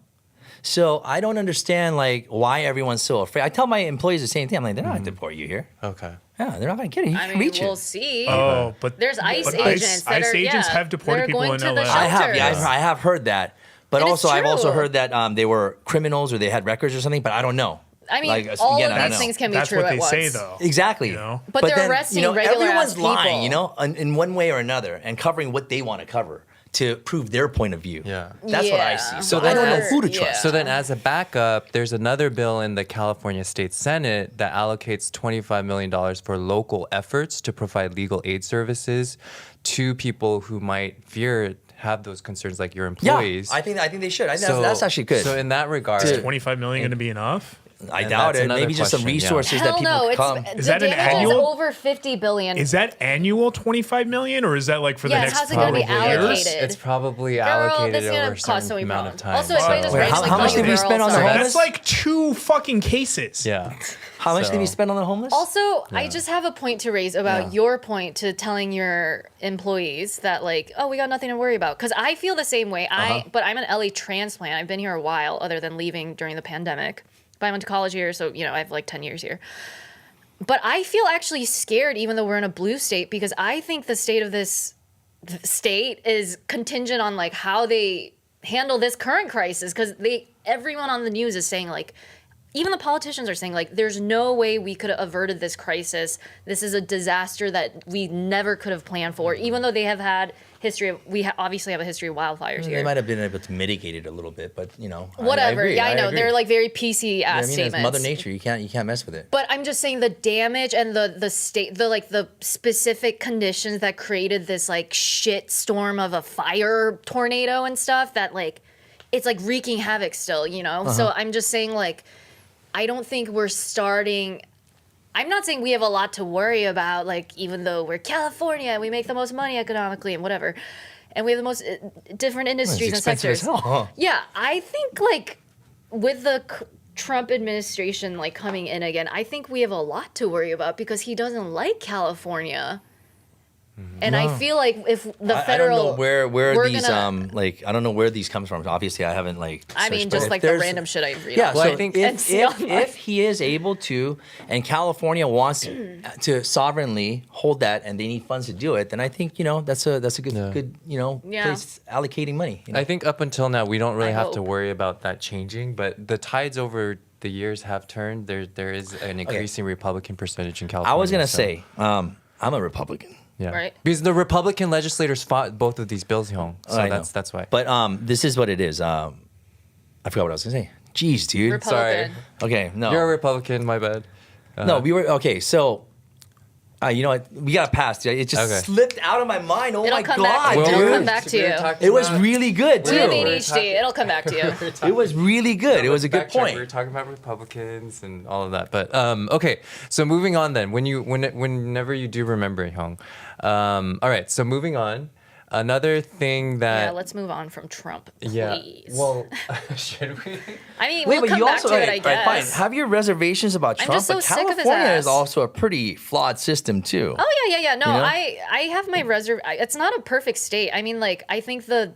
So I don't understand like why everyone's so afraid. I tell my employees the same thing. I'm like, they're not going to deport you here. Okay. Yeah, they're not going to get it. You I can mean, reach we'll it. see. Oh, but There's ICE but agents that ICE are agents yeah, have deported they're people going in to LA. the I have, yeah, shelters. I have heard that. But And it's also, I've also true. heard that they were criminals or they had records or something. But I don't know. I mean, Like, all again, of I don't these know. things can be That's true what at they once. say, though. Exactly. You know? But they're arresting regular everyone's ass lying, people. in one way or another, and covering what they want to cover to prove their point of view. Yeah. That's what I Yeah. see. So So I don't know then- who to Yeah. trust. So then, as a backup, there's another bill in the California State Senate that allocates $25 million for local efforts to provide legal aid services to people who might have those concerns, like your Yeah, employees. I think they should. I think that's actually good. So in that regard, Is 25 million going to be enough? I and doubt that's it. another Maybe just some question, yeah. resources that Hell people no! could It's come. Is the that an damage annual? is over 50 billion. Is that annual 25 million, or is that like for the Yes, next how's it gonna be probably years? allocated? it's probably Girl, allocated this is gonna over a cost so certain many amount of problems. time. Also, if I just Wait, randomly how call much you did we girl, spend on the sorry. homeless? That's like 2 fucking cases. Yeah. How much did we So- spend on the homeless? Also, I just have a point to raise about Yeah. your point to telling your employees that like, oh, we got nothing to worry about. Because I feel the same way. But I'm an LA transplant. I've been here a while, other than leaving during the pandemic. But I went to college here, so I have like 10 years here. But I feel actually scared, even though we're in a blue state, because I think the state of this state is contingent on like how they handle this current crisis. Because everyone on the news is saying like, even the politicians are saying, like, there's no way we could have averted this crisis. This is a disaster that we never could have planned for, even though they have had history of, obviously have a history of wildfires here. They might have been able to mitigate it a little bit, but you know, Whatever. I know. agree. They're like very PC ass statements. It's Mother Nature. You can't mess with it. But I'm just saying the damage and the specific conditions that created this like shit storm of a fire tornado and stuff that like it's like wreaking havoc still, you know? So I'm just saying like I don't think we're starting. I'm not saying we have a lot to worry about, like, even though we're California, we make the most money economically and whatever, and we have the most different industries and sectors. As hell, huh? Yeah, I think, like, with the Trump administration, like, coming in again, I think we have a lot to worry about because he doesn't like California. And I feel like if the federal, I don't know where we're these gonna, like I don't know where these comes from. Obviously, I haven't like. I mean, searched, just but like if the there's- random shit I read. Yeah, on. so I think if he is able to, and California wants to sovereignly hold that, and they need funds to do it, then I think that's a good Yeah. place allocating money. You know? I think up until now we don't really I have to hope. worry about that changing, but the tides over the years have turned. There is an increasing Republican percentage in California. I was gonna so- say I'm a Republican. Yeah. Right. Because the Republican legislators fought both of these bills, Hyung. So I know. that's why. But this is what it is. I forgot what I was gonna say. Jeez, dude. Republican. Okay, no. You're a Republican, my bad. No, we were okay. So, you know what? We got past. It just Okay. slipped out of my mind. Oh It'll my come back. god, It'll dude! come back to you. It was really good We have too. ADHD. It'll come back to you. It was really good. It was a good Backtrack, point. We were talking about Republicans and all of that, but okay. So moving on then, whenever you do remember, Hyung. All right. So moving on, another thing that Yeah, let's move on from Trump, please. yeah. Well, should we? I mean, Wait, we'll come you back also to it, I all right, fine. guess. Have your reservations about I'm Trump, just so but sick of his California ass. is also a pretty flawed system too. Oh yeah. No, You know? I have my It's not a perfect state. I mean, like, I think the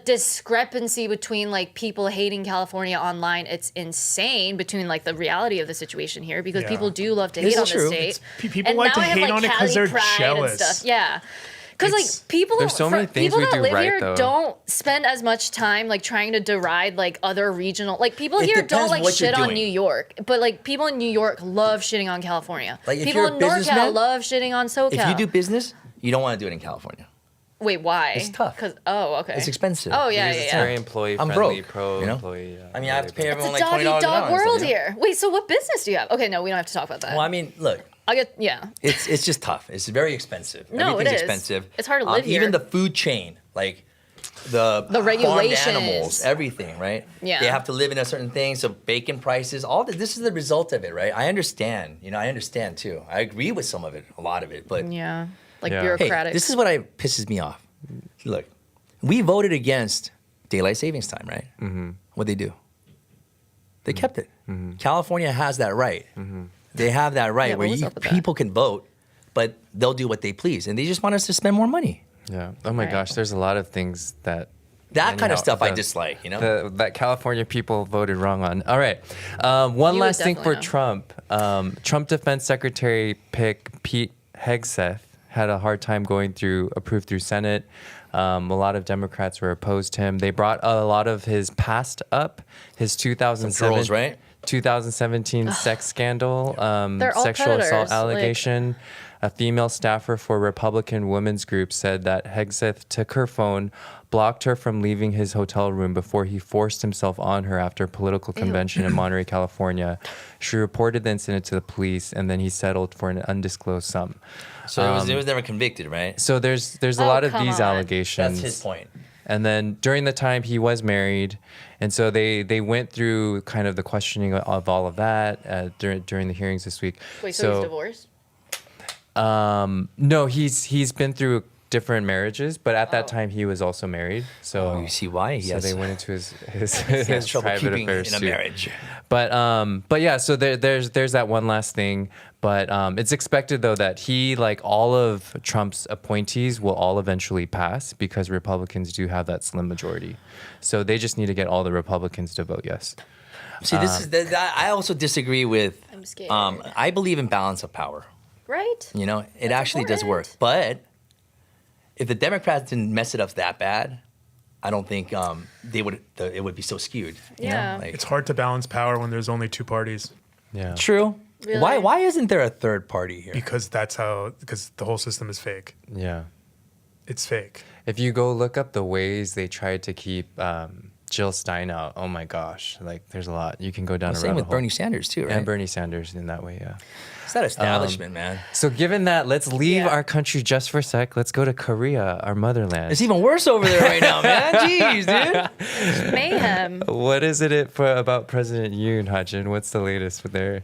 discrepancy between like people hating California online, it's insane between like the reality of the situation here because Yeah. people do love to This hate on is the true. state. People And like to now I have, hate like, on it 'cause Cali they're pride and jealous. stuff. Yeah. Because It's- like people, There's so many things people we that do live right, here though. don't spend as much time like trying to deride like other regional like people It here don't depends like what you're shit on doing. New York, but like people in New York love shitting on California. Like, if people you're a in NorCal businessman, love shitting on SoCal. If you do business, you don't want to do it in California. Wait, why? It's tough. Okay. It's expensive. Oh yeah, Because yeah, it's yeah. very employee I'm friendly, broke, pro you know? employee. I mean, I have to pay It's everyone a like $20 dog an hour. dog and stuff, world you know? here. Wait, so what business do you have? Okay, no, we don't have to talk about that. Well, I mean, look. I'll get yeah. It's just tough. It's very expensive. No, Everything's it is. expensive. It's hard to live here. Even the food chain, like the farmed regulations. animals, everything, right? Yeah. They have to live in a certain thing. So bacon prices, all this is the result of it, right? I understand. I understand too. I agree with some of it, a lot of it, but Yeah, like Yeah. hey, bureaucratic. this is what pisses me off. Look, we voted against daylight savings time, right? Mm-hmm. What'd they do? They kept it. Mm-hmm. California has that right. They have that right Yeah, where what was up with that? people can vote, but they'll do what they please, and they just want us to spend more money. Yeah. Oh my Right. gosh, there's a lot of things that. That kind of Anyhow, stuff I the- dislike. That California people voted wrong on. All right. One You would last thing for definitely Trump. Trump Defense Secretary pick Pete Hegseth had a hard time approved through Senate. A lot of Democrats were opposed to him. They brought a lot of his past up, his 2007, girls, right? 2017 sex scandal, They're all sexual assault predators, like- allegation. A female staffer for Republican women's group said that Hegseth took her phone, blocked her from leaving his hotel room before he forced himself on her after a political convention in Monterey, California. She reported the incident to the police, and then he settled for an undisclosed sum. So it was never convicted, right? So there's a Oh, lot of come these on. allegations. That's his point. And then during the time he was married, and so they went through kind of the questioning of all of that during the hearings this week. Wait, so he's divorced? No, he's been through different marriages, but at that time he was also married. So You see why? so Yes. they went into his He has trouble private keeping affairs in a too. marriage. But yeah, so there's that one last thing. But it's expected though that he, like all of Trump's appointees, will all eventually pass because Republicans do have that slim majority. So they just need to get all the Republicans to vote yes. See, this is I also disagree with. I'm scared. I believe in balance of power. Right? It actually does work. important. But if the Democrats didn't mess it up that bad, I don't think it would be so skewed. You Yeah. know? Like, It's hard to balance power when there's only two parties Yeah. true. Really? Why isn't there a third party here? because the whole system is fake. Yeah. It's fake. If you go look up the ways they tried to keep Jill Stein out, oh my gosh, like there's a lot. You can go down a Same rabbit with hole. Bernie Sanders too, right? And Bernie Sanders in that way, yeah. It's that establishment, man. So given that, let's leave Yeah. our country just for a sec. Let's go to Korea, our motherland. It's even worse over there right now, man. Jeez, dude. Mayhem. What is it about President Yoon, Hajin? What's the latest with there?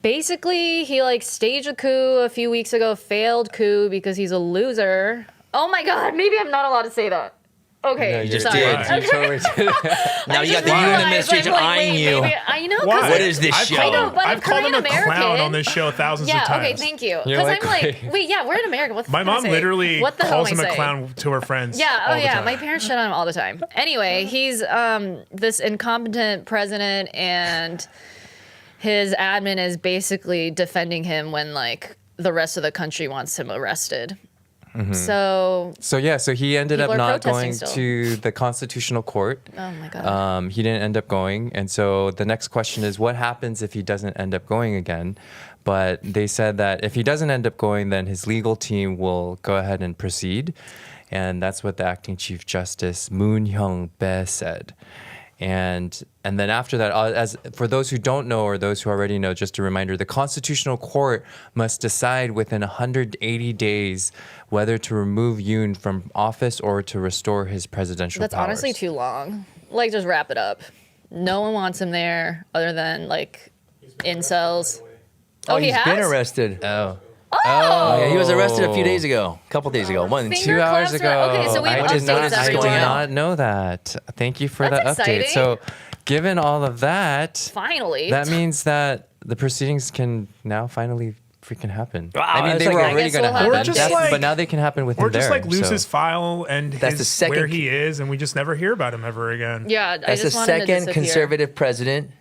Basically, he like staged a coup a few weeks ago, failed coup because he's a loser. Oh my god, maybe I'm not allowed to say that. Okay, you just sorry. did. Okay. You totally did. Now you got just the UN realized, administration like, eyeing wait, you. maybe- I know, Why? because What is this I've show? called I know, but I've called him a Korean clown American- on this show thousands yeah, of times. okay, thank you. You're Because like, I'm like, wait. wait, yeah, we're in America. What the My fuck am I mom saying? literally What the hell calls am him I a saying? clown to her friends. Yeah, all oh the yeah, time. my parents shit on him all the time. Anyway, he's this incompetent president, and his admin is basically defending him when like the rest of the country wants him arrested. So, So he ended up People are not going protesting still. to the Constitutional Court. oh my god. He didn't end up going. And so the next question is what happens if he doesn't end up going again? But they said that if he doesn't end up going, then his legal team will go ahead and proceed. And that's what the acting Chief Justice Moon Hyung-bae said. And then after that, as for those who don't know or those who already know, just a reminder, the Constitutional Court must decide within 180 days whether to remove Yoon from office or to restore his presidential That's powers. honestly too long. Like, just wrap it up. No one wants him there other than like incels. Oh, he he's has? been arrested. Oh. Oh, yeah, he was arrested a few days ago, a couple days ago. One, Finger 2 hours claps ago. are- okay, so we have I did not. updates, I did everyone. not know that. Thank you for That's the update. exciting. So, given all of that, Finally. that means that the proceedings can now finally freaking happen. Wow, I mean, that's they were like a- already I guess going to we'll have happen, updates. Or just but now they can happen within Or just there. like lose so. his file and That's the second- where he is, and we just never hear about him ever again. yeah, I That's the just want him to second disappear. conservative president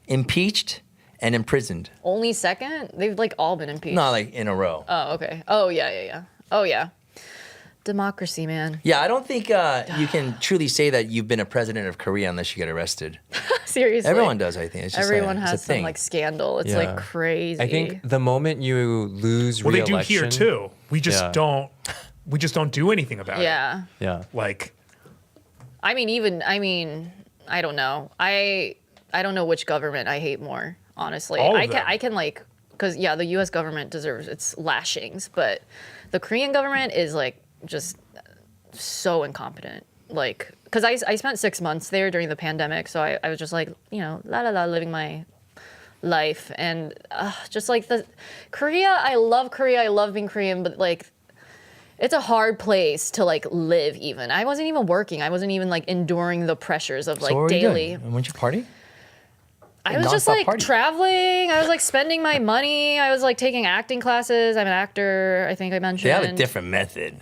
impeached and imprisoned. Only second? They've like all been impeached. Not like in a row. Oh, okay. Oh, yeah. Oh, yeah. Democracy, man. Yeah, I don't think you can truly say that you've been a president of Korea unless you get arrested. Seriously. Everyone does, I think. It's just Everyone it's a has some thing. like scandal. It's Yeah. like crazy. I think the moment you lose Well, they re-election, do here too. We just Yeah. don't. We just don't do anything about it. Yeah. Yeah. Like, I mean, I don't know. I don't know which government I hate more, honestly. All of I them. can like, because yeah, the U.S. government deserves its lashings, but the Korean government is like just so incompetent. Like, because I spent 6 months there during the pandemic, so I was just like, living my life, and just like Korea. I love Korea. I love being Korean, but like, it's a hard place to like live. Even I wasn't even working. I wasn't even like enduring the pressures of like So what were you daily. doing? Weren't you party? I was just Nonstop like party. traveling. I was like spending my money. I was like taking acting classes. I'm an actor. I think I mentioned. They have a different method.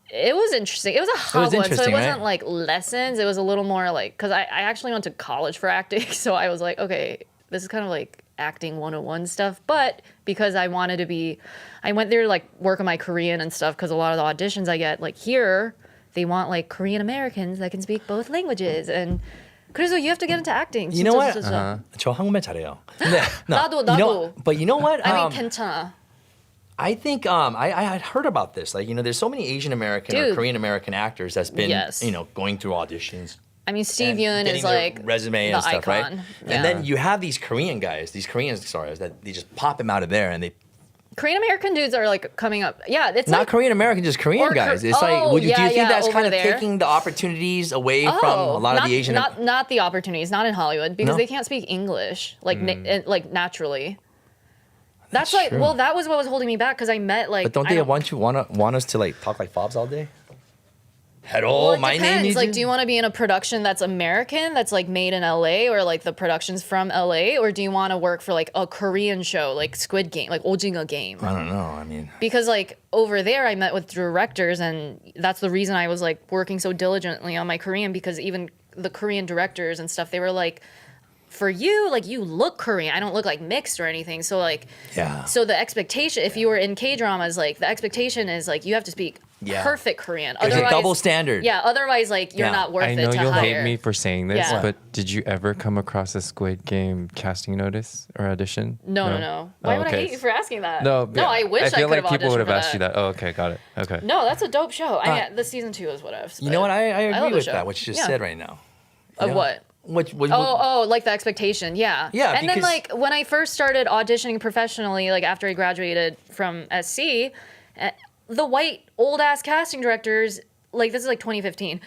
It was interesting. It was a hot one, so it interesting, wasn't right? like lessons. It was a little more like, because I actually went to college for acting, so I was like, okay, this is kind of like acting 101 stuff. But because I wanted to be, I went there to like work on my Korean and stuff, because a lot of the auditions I get like here, they want like Korean Americans that can speak both languages. And 그래서 you have to get into acting. You know what? 진짜. 저 한국말 잘해요. 근데, no, 나도, You know, 나도. but you know what? I mean, 괜찮아. I think I had heard about this. Like, there's so many Asian American or Dude. Korean American actors that's been, Yes. going through auditions. I mean, Steve and Yeun getting is their like resume the and stuff, right? icon. Yeah. And then you have these Korean guys, these Korean stars that they just pop him out of there, and they Korean American dudes are like coming up. Yeah, it's not like Korean American, just Korean Or guys. It's oh, like, do you yeah, think yeah, that's over kind of there. taking the opportunities away from a lot of the Asian? Not the opportunities, not in Hollywood, because No? they can't speak English like like naturally. That's like true. well, that was what was holding me back, because I met like. But don't I they want us to like talk like fobs all day? Hello, Well, it my depends. name is. Like, do you want to be in a production that's American, that's like made in LA, or like the production's from LA, or do you want to work for like a Korean show, like Squid Game, like 오징어 Game? I don't know. I mean, Because like over there I met with directors, and that's the reason I was like working so diligently on my Korean, because even the Korean directors and stuff, they were like, for you, like, you look Korean, I don't look like mixed or anything, so like yeah. so the expectation, if you were in K-dramas, like the expectation is like you have to speak perfect Korean. There's a Otherwise, double standard. Yeah, otherwise, like, you're Yeah. not worth I it know to you'll hire. hate me for saying this, Yeah. but did you ever come across a Squid Game casting notice or audition? No. Why would I hate you for asking that? No, I wish I feel could have like people auditioned would have for asked you that. Oh, okay, got it. Okay. No, that's a dope show. I mean, the season 2 is what You know what? I love agree the with show. that, what you just Yeah. said right now. Of Yeah. what? Like the expectation, yeah. Yeah, and then because- like when I first started auditioning professionally, like after I graduated from SC, the white old ass casting directors, like this is like 2015,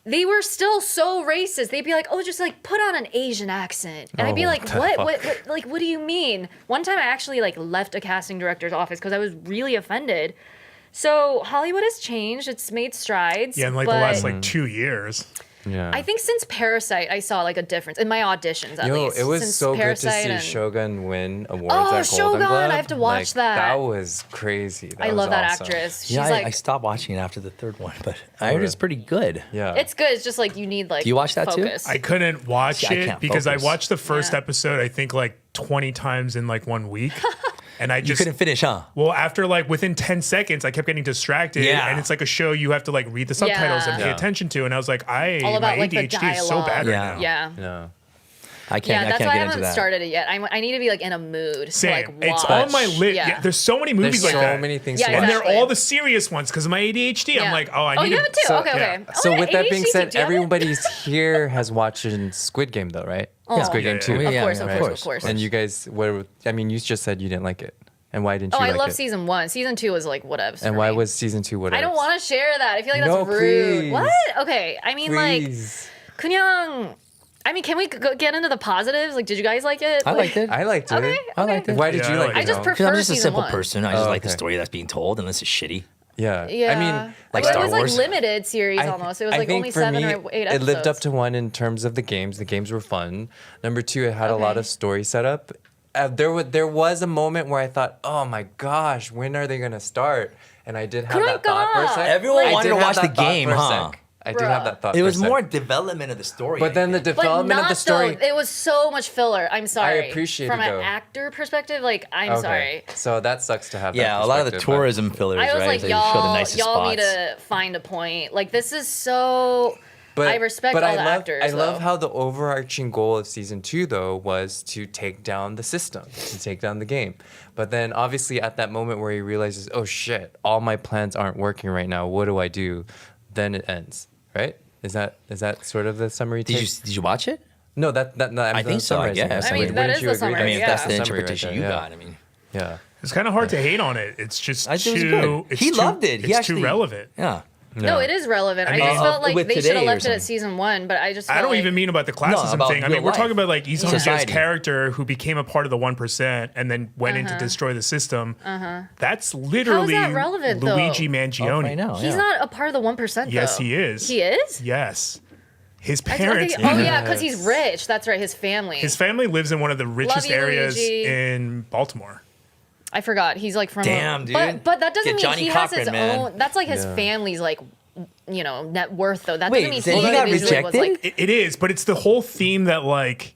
they were still so racist. They'd be like, "Oh, just like put on an Asian accent," and I'd be like, "What? Like, what do you mean?" One time I actually like left a casting director's office because I was really offended. So Hollywood has changed. It's made strides. Yeah, in like the last like 2 years. Yeah. I think since Parasite, I saw like a difference in my auditions. At least. It was Since so good to Parasite see and- Shogun win awards Oh, at Golden Shogun, Globe. I have to watch that. That was crazy. I was love that awesome. actress. She's Yeah, like, I stopped watching it after the third one, but I heard really? it's pretty good. Yeah. it's good. It's just like you need like. Do you watch that too? focus. I couldn't watch See, I it can't because focus. I watched the first Yeah. episode, I think like 20 times in like 1 week. And I You just couldn't finish, huh? well, after like within 10 seconds, I kept getting distracted. Yeah. And it's like a show you have to like read the subtitles and pay Yeah. attention to. And I was like, All my about, like, the ADHD is so dialogue. bad Yeah. right now. Yeah. Yeah. I can't. Yeah, that's I can't why I get into haven't that. started it yet. I need to be like in a mood Same. to like watch. It's on my list. Yeah. Yeah, there's so many movies There's like so that. many things Yeah, to And watch. they're exactly. all the serious ones because of my ADHD. Yeah. I'm like, oh, I Oh, need you to. have it too. So- okay. yeah. Oh, So yeah, with that ADHD being too. said, Do you have it? everybody's here has watched Squid Game though, right? Oh. Squid Game Yeah, 2. yeah, Of Yeah, course, yeah, of of course, course. of course. And you guys, you just said you didn't like it. And why didn't Oh, you I like love it? season 1. Season 2 was like whatever. And why was season 2 whatever? I don't want to share that. I feel like that's No, rude. please. What? Okay. I mean, Please. like, 그냥. I mean, can we get into the positives? Like, did you guys like it? I liked it. I liked it. Okay, I liked it. Why did Yeah, you I like liked it? it. I just Noam? prefer Because I'm just a season simple 1. person. I just Oh, like the okay. story that's being told, unless it's shitty. Yeah. Yeah. I mean, Like Well, Star it was Wars. like limited series I- almost. It was I like think only for 7 me, or 8 episodes. It lived up to 1 in terms of the games. The games were fun. Number 2, it had a lot Okay. of story setup. There was a moment where I thought, oh my gosh, when are they gonna start? And I did have that thought for a sec. Everyone I wanted did to have watch the that thought game, for a huh? sec. I did have that thought. It for was a sec. more development of the story. But then the But development not of the story. though. It was so much filler. I'm sorry. appreciate From it, an though. actor perspective, like I'm Okay. sorry. So that sucks to have. yeah, that a lot of the perspective, but- tourism fillers, I was right? like, They show the y'all nicest need spots. to find a point. Like this is so. I respect but all I the love, actors. I love though. how the overarching goal of season 2 though was to take down the system, to take down the game. But then obviously at that moment where he realizes, oh shit, all my plans aren't working right now. What do I do? Then it ends, right? Is that sort of the summary? Did take? you watch it? No, I'm I think so, I summarizing guess. it. I mean, Wouldn't that is you the agree? summary, I mean, if yeah. that's the Summary right interpretation there, you yeah. got, I mean, Yeah. It's kind of hard to hate on it. It's just I think it was too. good. It's He too, loved it. He It's actually too relevant. Yeah. No, it is relevant. I, mean, just felt like with they should today have or left it something. at season 1, but I just. I felt don't like, even mean about the classism about thing. I mean, real we're life. talking about like Lee Sung Jae's Society. character who became a part of the 1% and then went in to destroy the system. That's literally How is that relevant, though? Luigi Oh, Mangione. I know. He's yeah. not a part of the 1%. Yes, though. he is. He is. Yes. His I don't parents. think- oh yeah, because he's rich. That's right. His family. His family lives in one of the richest you, areas Luigi. in Baltimore. I forgot. He's like from. Damn, dude. But that doesn't Get mean Johnny he has his Cochran, man. own. That's like his Yeah. family's like, net worth though. That Wait, doesn't mean then he he got individually was rejected? like. It is, but it's the whole theme that like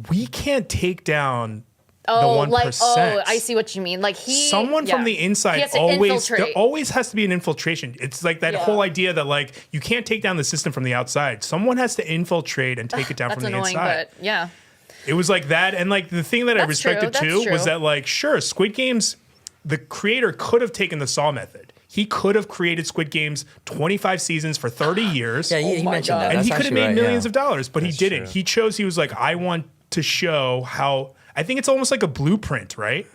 we can't take down Oh, the 1%. like I see what you mean. Like Someone yeah. from the He inside has to always there infiltrate. always has to be an infiltration. It's like that Yeah. whole idea that like you can't take down the system from the outside. Someone has to infiltrate and take it down That's from the annoying, inside. but yeah. It was like that, and like the thing that I That's respected true, too that's was true. that like sure, Squid Games, the creator could have taken the Saw method. He could have created Squid Games 25 seasons for 30 years. Yeah, he my mentioned God. that. And That's he could have actually made right, millions yeah. of dollars, but he didn't. true. He chose, he was like, I want to show how, I think it's almost like a blueprint, right?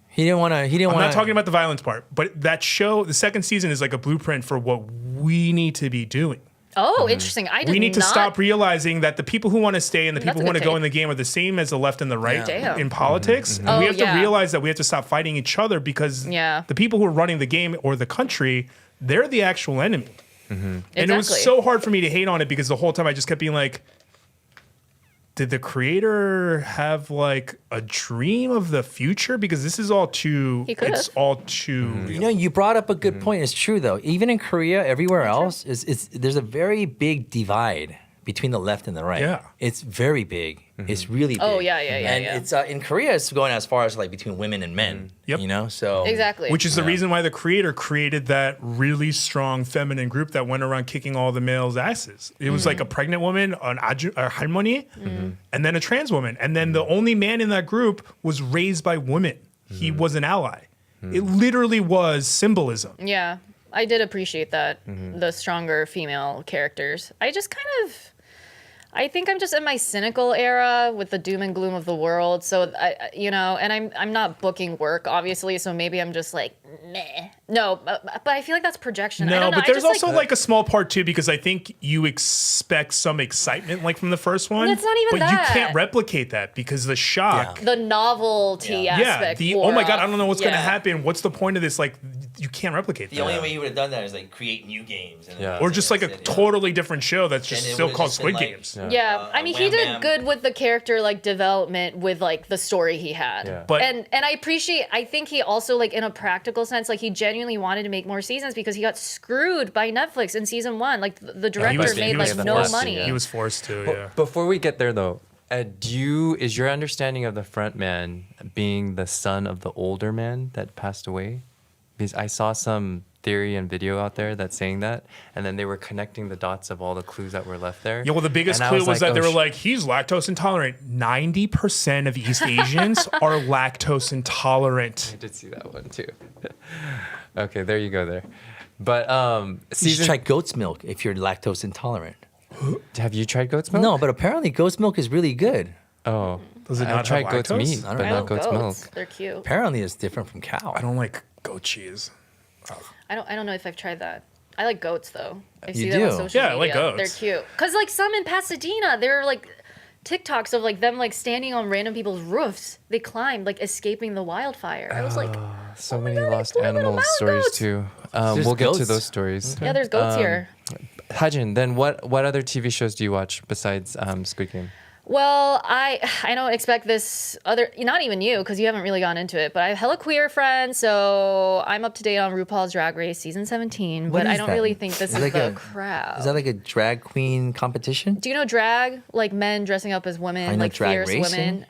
He didn't want to. I'm not talking about the violence part, but that show, the second season is like a blueprint for what we need to be doing. Oh, interesting. I did We need to not- stop realizing that the people who want to stay and the That's people a who want good to go take. in the game are the same as the left and the right Damn. in politics. And Oh, we have yeah. to realize that we have to stop fighting each other because Yeah. the people who are running the game or the country, they're the actual enemy. And it was Exactly. so hard for me to hate on it because the whole time I just kept being like, did the creator have like a dream of the future? Because this is all too, He could it's have. all too real. You know, you brought up a good point. It's true though. Even in Korea, everywhere else, there's a very big divide between the left and the right. Yeah. It's very big. It's really big. Oh, yeah. And it's in Korea, it's going as far as like between women and men. Yep. You know, so Exactly. Which is the reason why the creator created that really strong feminine group that went around kicking all the males' asses. It was like a pregnant woman, a 할머니, and then a trans woman. And then the only man in that group was raised by women. He was an ally. It literally was symbolism. Yeah, I did appreciate that, the stronger female characters. I think I'm just in my cynical era with the doom and gloom of the world. So and I'm not booking work, obviously. So maybe I'm just like, meh. No, but I feel like that's projection. I No, don't know. but there's also like a small part too, because I think you expect some excitement like from the first one. It's not even but that. you can't replicate that because the shock. the novelty aspect. Oh my God, wore I don't know what's going to off. happen. What's the point of this? Like, you can't replicate the that. only way you would have done that is like create new games. And Yeah. Or just like a totally different show that's just And it still would've called just been, Squid like, Games. Yeah, I mean, he Wham did Bam. good with the character like development with like the story he had. Yeah. But- and I think he also like in a practical sense, like he genuinely wanted to make more seasons because he got screwed by Netflix in season 1. Like the director made like no forced to, money. He was forced to, yeah. Before we get there, though, is your understanding of the front man being the son of the older man that passed away? Because I saw some theory and video out there that's saying that, and then they were connecting the dots of all the clues that were left there. Yeah, well, the biggest And I clue was like, that they oh, were like, he's lactose intolerant. 90% of East Asians are lactose intolerant. I did see that one too. Okay, there you go there. But You should season, try goat's milk if you're lactose intolerant. have you tried goat's milk? No, but apparently goat's milk is really good. Oh, Does it I've not tried have goat's lactose? meat, I don't but know. I not love goat's goats. milk. They're cute. Apparently it's different from cow. I don't like goat cheese. I don't know if I've tried that. I like goats though. I You see them on do? social Yeah, I like media. goats. They're cute. Cause like some in Pasadena, they're like TikToks of like them like standing on random people's roofs. They climbed like escaping the wildfire. I was like, So oh my many God, lost it's little animal mountain stories goats. too. There's We'll get to goats. those stories. yeah, there's goats here. Hajin, then what other TV shows do you watch besides Squid Game? Well, I don't expect this other, not even you, because you haven't really gone into it, but I have hella queer friends, so I'm up to date on RuPaul's Drag Race season 17, What but I is don't that? really think this Is is it like the a- crowd. Is that like a drag queen competition? Do you know drag? Like men dressing up as women, I know like drag fierce racing. women.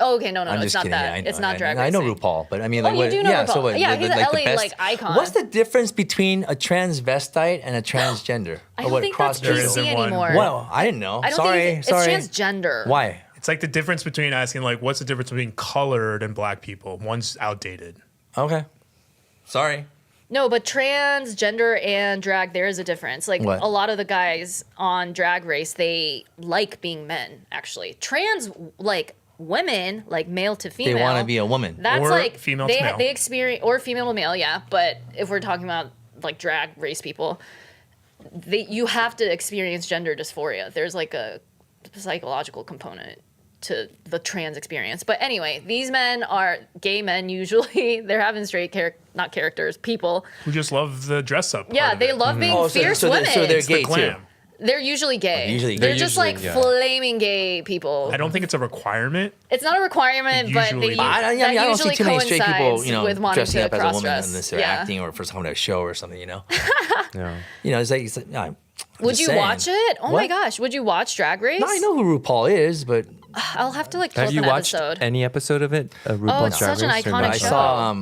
Oh, okay, no, I'm it's just not kidding. that. Yeah, I know, It's not drag I know racing. RuPaul, but I mean, Oh, like, you what, do know yeah, RuPaul. so what, Yeah, he's an the LA, best- like, icon. What's the difference between a transvestite and a transgender? I Or don't what think that's There PC isn't one. anymore. Well, I didn't know. I don't sorry, think sorry. it's transgender. Why? It's like the difference between asking, like, what's the difference between colored and black people? One's outdated. Okay. Sorry. No, but transgender and drag, there is a difference. Like What? a lot of the guys on Drag Race, they like being men, actually. Trans, like women, like male to female. They want to be a woman. That's Or like female to they male. they experience, or female to male, yeah. But if we're talking about like drag race people, you have to experience gender dysphoria. There's like a psychological component to the trans experience. But anyway, these men are gay men usually. They're having straight not characters, people. Who just love the dress up. Yeah, part of they it. love being Oh, fierce so women. they're It's the gay too. glam. They're usually gay. Usually they're gay. just Usually, like yeah. flaming gay people. I don't think it's a requirement. It's not a requirement, but Usually- they, I that don't see usually too many straight people, coincides with wanting dressing to up as a woman cross-dress. unless they're Yeah. acting or for some show or something. Yeah. It's like no, I'm Would just you saying. watch it? Oh my What? gosh, would you watch Drag Race? No, I know who RuPaul is, but I'll have to like pull Have up you an watched episode. any episode of it? Oh, RuPaul's it's Drag such an Race, or iconic not? I show. saw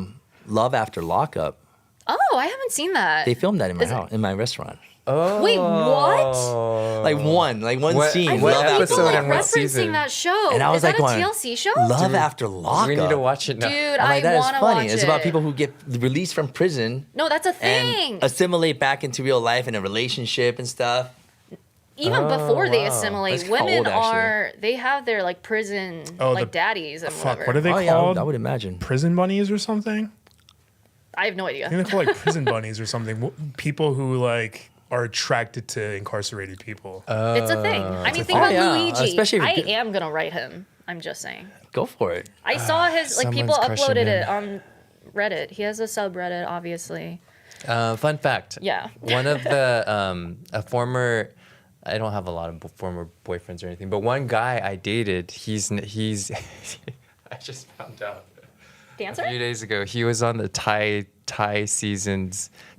Love After Lockup. Oh, I haven't seen that. They filmed that in my Is it- house, in my restaurant. Wait, what? Like one What- scene. I what feel like episode people like and what referencing season? that show. And I was Is like that a going, TLC show? Love After Lockup. We need to watch it now. Dude, I'm like, I that is want to funny. watch It's it. about people who get released from prison No, that's a thing. and assimilate back into real life in a relationship and stuff. Even before they wow. assimilate, That's kinda women old, actually. they have their like prison Oh, like the- daddies and Fuck, whatever. what are they Oh, yeah, called? I would imagine. Prison bunnies or something? I have no idea. I think they're called like prison bunnies or something. People who like are attracted to incarcerated people. It's a thing. I mean, think thing. about Oh, yeah, Luigi. especially if I you- am gonna write him. I'm just saying. Go for it. I saw his like people someone's crushing uploaded him. it on Reddit. He has a subreddit, obviously. Fun fact. Yeah. One of the a former. I don't have a lot of former boyfriends or anything, but one guy I dated, he's. I just found out Dancer? a few days ago. He was on the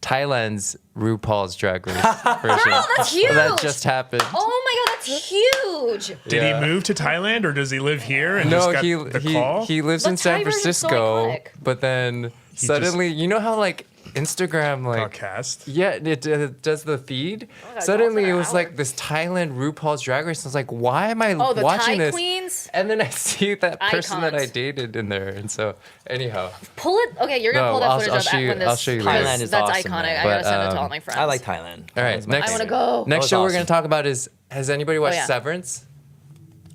Thailand's RuPaul's Drag Race version. Girl, that's huge. That just happened. Oh my god, That's huge. Did he move to Thailand or does he live here and No, just got the call? he lives The in San Thai version's so Francisco, iconic. but then suddenly, you know how like Instagram like Podcast. yeah, it does the feed. God, Suddenly it's it an was hour. like this Thailand RuPaul's Drag Race. I was like, why am I Oh, the watching Thai this? queens? And then I see that person that I Icons. dated in there, and so anyhow, Pull it. Okay, you're gonna No, pull that I'll- footage I'll up show you- when this. I'll show you because later. Thailand is that's awesome, iconic. man. I gotta But, send it to all my friends. I like Thailand. all right. Next, I wanna go. Next was show we're awesome. gonna talk about is. Has anybody watched yeah. Severance?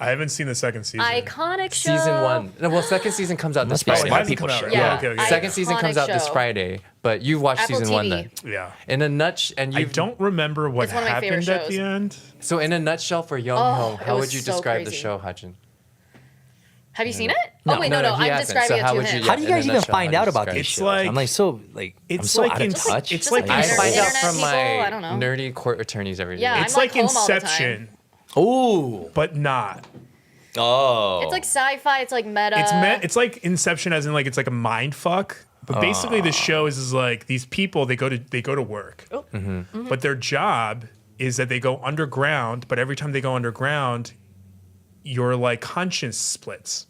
I haven't seen the second season. Iconic show. Season 1. No, well, second season comes out this Must be Friday. smart Hasn't people come out, shit. right? Yeah. Okay, okay. Second season comes Iconic out this show. Friday, but you watched Apple season 1 TV. then. Yeah. In a nutshell, and I you don't remember what It's one of my favorite happened at the shows. end. So in a nutshell for Young Oh, Ho, it how was would you so describe the crazy. show, Hajin? Have you seen it? No, oh wait, no, no, he I'm hasn't. describing So it how to would you- him. yeah. How do you in a guys even nutshell, find how out do you about describe these it? shows? like- I'm like so like I'm It's so like out of in- touch. it's Just like like I internet find out people, from I don't my know. nerdy court attorneys every day. Yeah, It's I'm, like home all the time. Inception, Ooh. but not. Oh. It's like sci-fi. It's like meta. It's like Inception, as in like it's like a mind fuck. But basically, the show is like these people they go to work, but their job is that they go underground. But every time they go underground, your like conscience splits.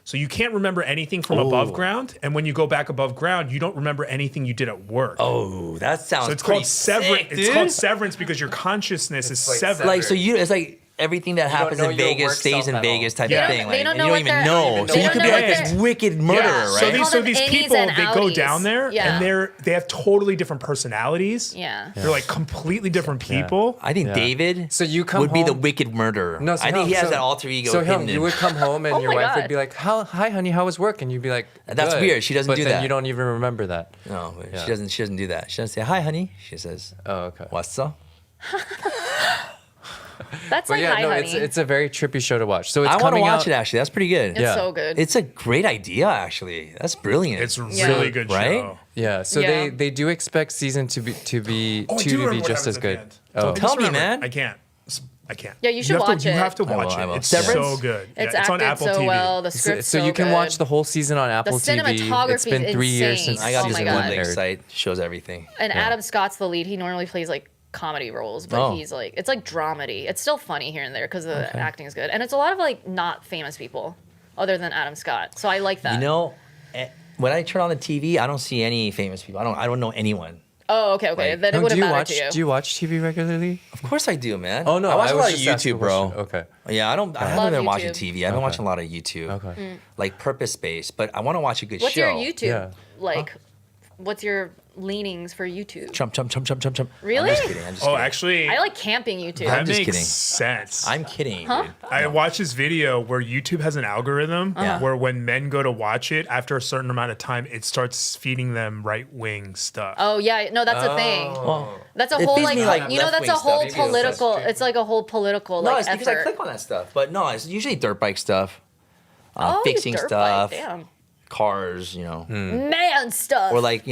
So you can't remember anything from above ground, and when you go back above ground, you don't remember anything you did at work. Oh, that sounds so it's pretty called severance. sick, It's dude. called severance because your consciousness is like severed. Like so it's like everything that happens know in your Vegas work stays self in at Vegas all. type They of don't- thing. they Like, don't you know don't what even they're- know. they So you don't could know be what like this they're- wicked murderer, Yeah. right? So They call them these A's people and they go outies. down there Yeah. and they have totally different personalities. Yeah. They're like completely different people. I think Yeah. David So you come would be the home- wicked murderer. No, so I think Hel, he has so- that alter ego So hidden him, in you would come home and Oh your my wife would God. be like, "Hi, honey, how was work?" And you'd be like, That's "Good." weird. She doesn't but do then that. You don't even remember that. No, Yeah. she doesn't. She doesn't do that. She doesn't say hi, honey. She says, Oh, okay. "What's up?" That's But like yeah, hi, no, honey. it's a very trippy show to watch. So it's I want to coming watch out. it. Actually, that's pretty good. It's yeah. so good. It's a great idea. Actually, that's brilliant. It's a Yeah. really good Right? show. Yeah, so Yeah. they do expect season to be Oh, I do two to be remember what just happens as at the good. end. Oh, Tell me, Remember, man. I can't. I can't. Yeah, you should have watch to, it. You have to I will, watch I it. will. It's Severance? so good. it's Yeah, it's on acted Apple so TV. well. The so, script's so you can good. watch the whole season on Apple TV. cinematography It's been is 3 years insane. since I got Oh this my season God. one one aired. site shows everything. And Adam Scott's the lead. He normally plays like comedy roles, but Oh. he's like it's like dramedy. It's still funny here and there because the acting is good, and it's a lot of like not famous people other than Adam Scott. So I like that. You know, when I turn on the TV, I don't see any famous people. I don't know anyone. Oh, okay. Like- Then it No, wouldn't matter watch? to you. Do you watch TV regularly? Of course I do, man. Oh no, I watch a was lot of just asking a YouTube, bro. question. Okay. Yeah, I haven't Love been watching YouTube. TV. I've been watching a lot of YouTube. Okay. Like purpose based, but I want to watch a good What's show. your YouTube Yeah. like? What's your leanings for YouTube? Chump, chump, chump, chump, chump, chump. Really? I'm just kidding. I'm just Oh, kidding. actually, I like camping YouTube. that I'm just makes kidding. sense. I'm kidding, dude. I watched this video where YouTube has an algorithm Yeah. where when men go to watch it, after a certain amount of time, it starts feeding them right wing stuff. Oh yeah, no, that's a thing. Well, That's a It whole feeds like, me, like, you know that's a left-wing whole stuff. Maybe it's political. just- It's like a whole political no, like it's because effort. I click on that stuff. But no, it's usually dirt bike stuff, Oh, fixing dirt stuff, bike, damn. cars, you know, Man stuff. or like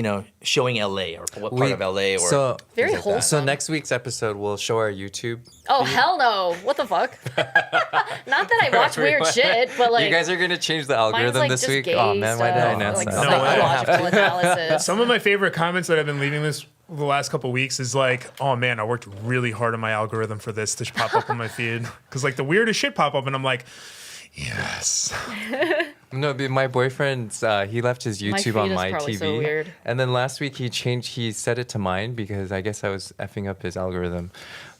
showing LA or what part of LA or so Very things like that. wholesome. so next week's episode we'll show our YouTube. Oh hell no! What the fuck? Not that I watch weird Everyone. shit, but like you guys are gonna change the mine's algorithm like this just week. gay Oh man, why did I stuff, announce like that? No, I don't have psychological analysis. Some of my favorite comments that I've been leaving the last couple weeks is like, oh man, I worked really hard on my algorithm for this to pop up on my feed. Because like the weirdest shit pop up and I'm like, yes. No, but my boyfriend's he left his YouTube feed on is my probably TV, so weird. and then last week he set it to mine because I guess I was effing up his algorithm.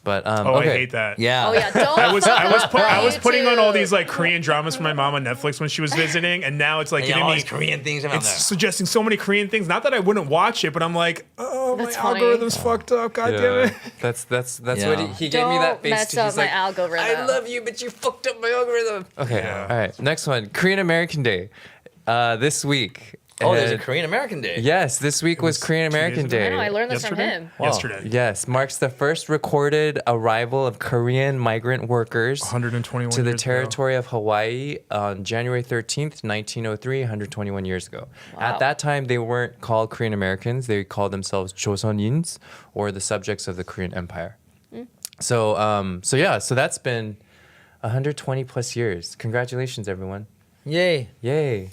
But Oh, okay. I hate that. Yeah. Oh yeah, don't. I was fuck up putting on all YouTube. these like Korean dramas for my mom on Netflix when she was visiting, and now it's like Yeah, giving all me these Korean things around it's there. suggesting so many Korean things. Not that I wouldn't watch it, but I'm like, oh, That's my funny. algorithm's fucked up. God damn Yeah, it. that's Yeah. what he gave me that Don't face. mess too. up He's my like, algorithm. I love you, but you fucked up my algorithm. Okay, Yeah. all right. Next one, Korean American Day. This week. Oh, there's a And- Korean American Day. Yes, this week was Korean 2 days American ago? I Day. know, I learned this from Yesterday? him. Yesterday. Yes, marks the first recorded arrival of Korean migrant workers 121 to the years ago. territory of Hawaii on January 13th, 1903, 121 years ago. Wow. At that time, they weren't called Korean Americans. They called themselves Joseonins, or the subjects of the Korean Empire. So that's been 120 plus years. Congratulations, everyone. Yay. Yay.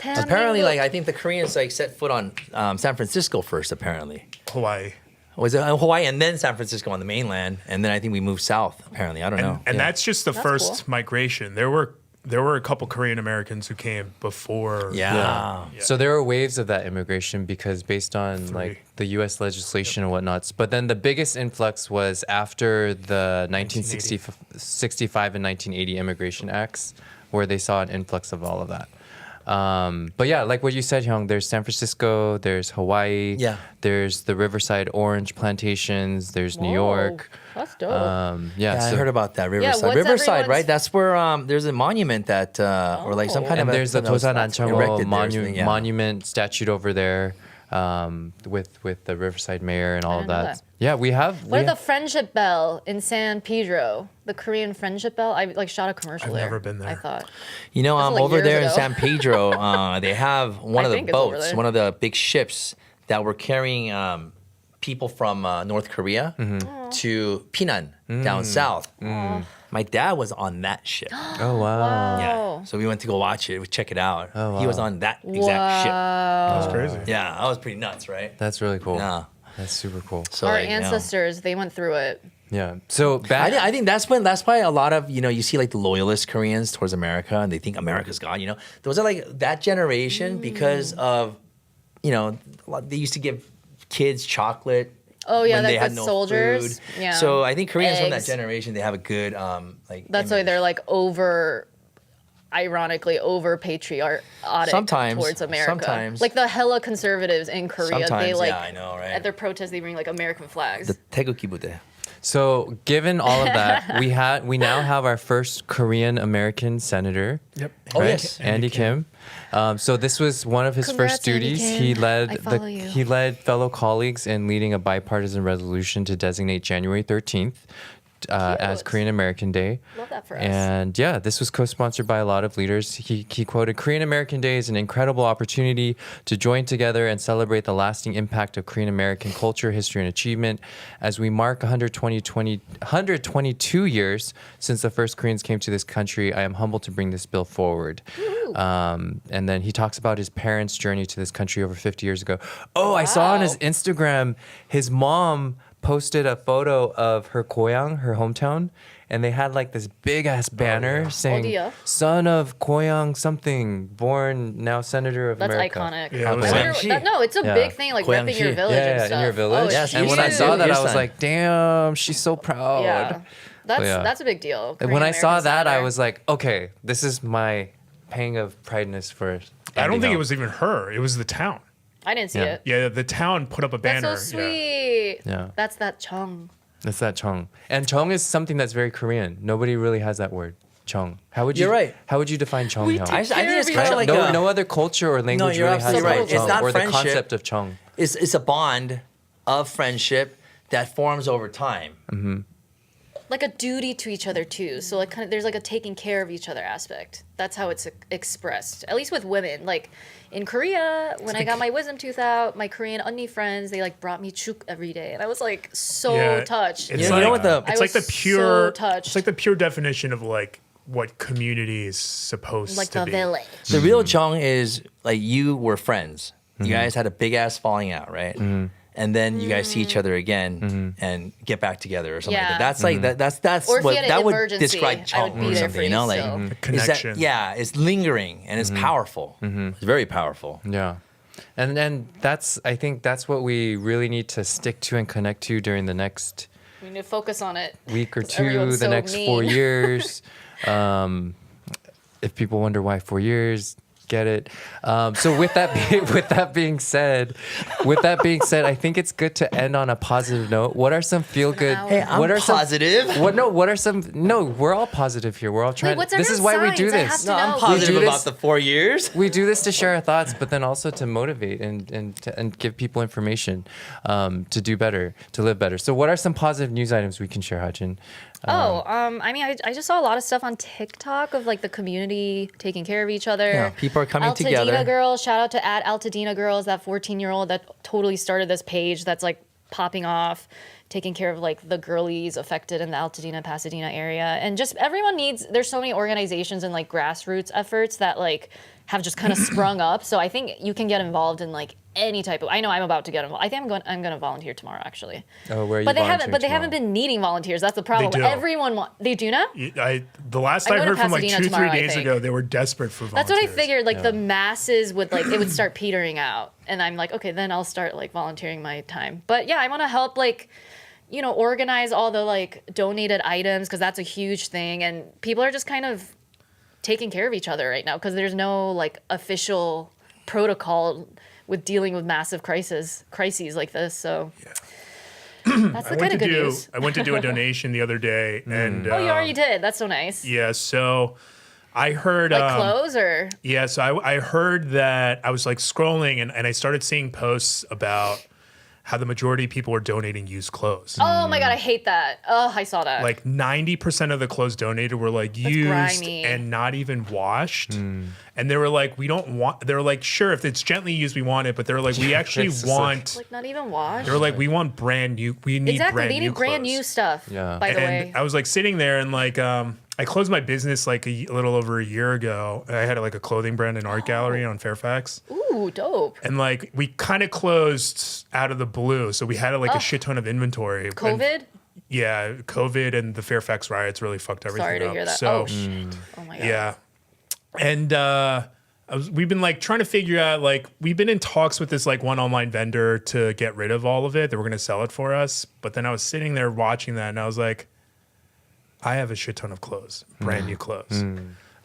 Apparently, like I think the Koreans like set foot on San Francisco first. Apparently, Hawaii. Was it Hawaii and then San Francisco on the mainland, and then I think we moved south. Apparently, I don't know. And Yeah. that's just the first migration. There were a couple Korean Americans who came before. Yeah. So there were waves of that immigration because based on like the U.S. legislation and whatnots. But then the biggest influx was after the 1965 and 1980 immigration acts, where they saw an influx of all of that. But yeah, like what you said, Hyung, there's San Francisco, there's Hawaii, there's the Riverside orange plantations, there's New York. That's dope. Yeah, I so- heard about that Riverside. what's Riverside, everyone's- right? That's where there's a monument that, or like some kind And of. there's the that was Tosan erected Ancheongo there or something, yeah. monument statue over there, with the Riverside mayor and all of didn't know that. that. Yeah, we have. What about the Friendship Bell in San Pedro? The Korean Friendship Bell? I like shot a commercial I've there. never been there. I thought. You know, That's like over years there in ago. San Pedro, they have one I of the think it's over boats, there. one of the big ships that were carrying people from North Korea to Pinan down south. My dad was on that ship. Oh wow. Yeah. So we went to go watch it, check it out. Oh, He was wow. on that exact ship. That's crazy. Yeah, that was pretty nuts, right? That's really cool. Yeah. That's super cool. So Our like, you know. ancestors, they went through it. Yeah. So back. I think that's why a lot of, you see like the loyalist Koreans towards America and they think America's God, Those are like that generation because of, they used to give kids chocolate. Oh yeah, when they like had the no soldiers. food. Yeah. So I think Koreans from that Eggs. generation, they have a good That's why image. they're like ironically over patriotic Sometimes, towards America. sometimes. Like the hella conservatives in Korea, they Sometimes, like yeah, I know, right? at their protests they bring like American flags. the 태극기 부대. So given all of that, we now have our first Korean American senator. Yep. Oh, right? yes. Andy Kim. So this was one of his Congrats, first duties. Andy He Kim. led I follow you. he led fellow colleagues in leading a bipartisan resolution to designate January 13th as Cute. Korean American Day. Love that for us. And yeah, this was co-sponsored by a lot of leaders. He quoted, "Korean American Day is an incredible opportunity to join together and celebrate the lasting impact of Korean American culture, history, and achievement. As we mark 122 years since the first Koreans came to this country, I am humbled to bring this bill forward." And then he talks about his parents' journey to this country over 50 years ago. Oh, I saw on his Wow. Instagram, his mom posted a photo of her goyang, her hometown, and they had like this big ass banner saying 어디야? "Son of goyang something, born now senator of That's America." iconic. Yeah, it was I like- wonder- no, it's a Yeah. big thing, like repping your 고양시. village and Yeah, stuff. in your village. Oh, Yes, and when I huge. saw that, Your I was son. like, "Damn, she's so proud." yeah, that's yeah. that's a big deal. And when I saw Korean-American that, I senator. was like, "Okay, this is my pang of prideness for." I don't Andy think it Ngo. was even her. It was the town. I didn't see Yeah. it. Yeah, the town put up a That's banner. so sweet. Yeah. That's that Chung. That's that chong, and chong is something that's very Korean. Nobody really has that word, chong. How would you? You're right. How would you define chong? Hyung? I think it's kind of like no other culture or language you're really has absolutely the word right. It's chong not or the friendship. concept of chong. it's a bond of friendship that forms over time. Like a duty to each other too. So like kind of there's like a taking care of each other aspect. That's how it's expressed. At least with women. Like in Korea, when I got my wisdom tooth out, my Korean 언니 friends, they like brought me chuk every day, and I was like so Yeah, touched. It's You like, know what the- I it's like the was pure. so touched. It's like the pure definition of like what community is supposed like to the be. village. The real Chong is like you were friends. You guys had a big ass falling out, right? And then you guys see each other again and get back together or something like Yeah. that. That's like that's Or if what you had that an would emergency, describe I Chong would be or there something, for you know, you like still. A connection. it's lingering and it's powerful. It's very powerful. Yeah. And then I think that's what we really need to stick to and connect to during the next We need to focus on it. week or 'Cause two, everyone's the so next 4 mean. years. If people wonder why 4 years, get it. So with that being said, I think it's good to end on a positive note. What are some feel good? Hey, I'm what are positive. What are some? No, we're all positive here. We're all trying. what's This is why everyone's we do signs? I this. have to No, I'm know. positive We do about this- the 4 years. We do this to share our thoughts, but then also to motivate and give people information to do better, to live better. So, what are some positive news items we can share, Hajin? I mean, I just saw a lot of stuff on TikTok of like the community taking care of each other. Yeah, people are coming Altadena together. Girls, shout out to @Altadena Girls, that 14-year-old that totally started this page that's like popping off, taking care of like the girlies affected in the Altadena, Pasadena area. And just everyone there's so many organizations and like grassroots efforts that like have just kind of sprung up. So I think you can get involved in like any type of. I know I'm about to get involved. I think I'm going to volunteer tomorrow actually. Oh, where are you But they haven't. volunteering But they tomorrow? haven't been needing volunteers. That's the problem. They do. Everyone they do now. The last I'm I going heard to from like Pasadena 2-3 tomorrow, I days think. ago, they were desperate for That's volunteers. what I figured. Like the masses would like it would start petering out, and I'm like, okay, then I'll start like volunteering my time. But yeah, I want to help like, organize all the like donated items because that's a huge thing, and people are just kind of taking care of each other right now because there's no like official protocol with dealing with massive crises like this. So that's the kind of good news. I went to do a donation the other day, and Oh, you already did. That's so nice. yeah. So I heard Like clothes or yeah. So I heard that I was like scrolling, and I started seeing posts about how the majority of people were donating used clothes. oh my god, I hate that. Oh, I saw that. Like 90% of the clothes donated were like used grimy. and not even washed. And they were like, we don't want, they were like, sure, if it's gently used, we want it. But they were like, we actually it's just want, like not even washed. they were like, we want brand new, we need Exactly, brand they new need brand clothes. new stuff. Yeah. By the way, And I was like sitting there and like, I closed my business like a little over a year ago. I had like a clothing brand and art gallery on Fairfax. ooh, dope. And like, we kind of closed out of the blue. So we had like a shit ton of inventory. And- COVID. yeah, COVID and the Fairfax riots really fucked everything Sorry to up. hear that. So, oh shit. Oh my god. yeah. And we've been like trying to figure out, like, we've been in talks with this like one online vendor to get rid of all of it. They were going to sell it for us. But then I was sitting there watching that and I was like, I have a shit ton of clothes, brand new clothes.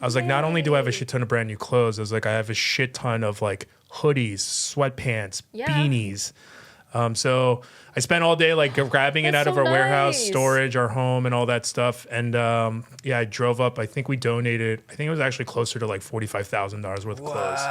I was like, not only do I have a shit ton of brand new clothes, I was like, I have a shit ton of like hoodies, sweatpants, Yeah. beanies. So I spent all day like grabbing it That's out of so our warehouse, nice. storage, our home, and all that stuff. And yeah, I drove up. I think we donated. I think it was actually closer to like $45,000 worth of clothes.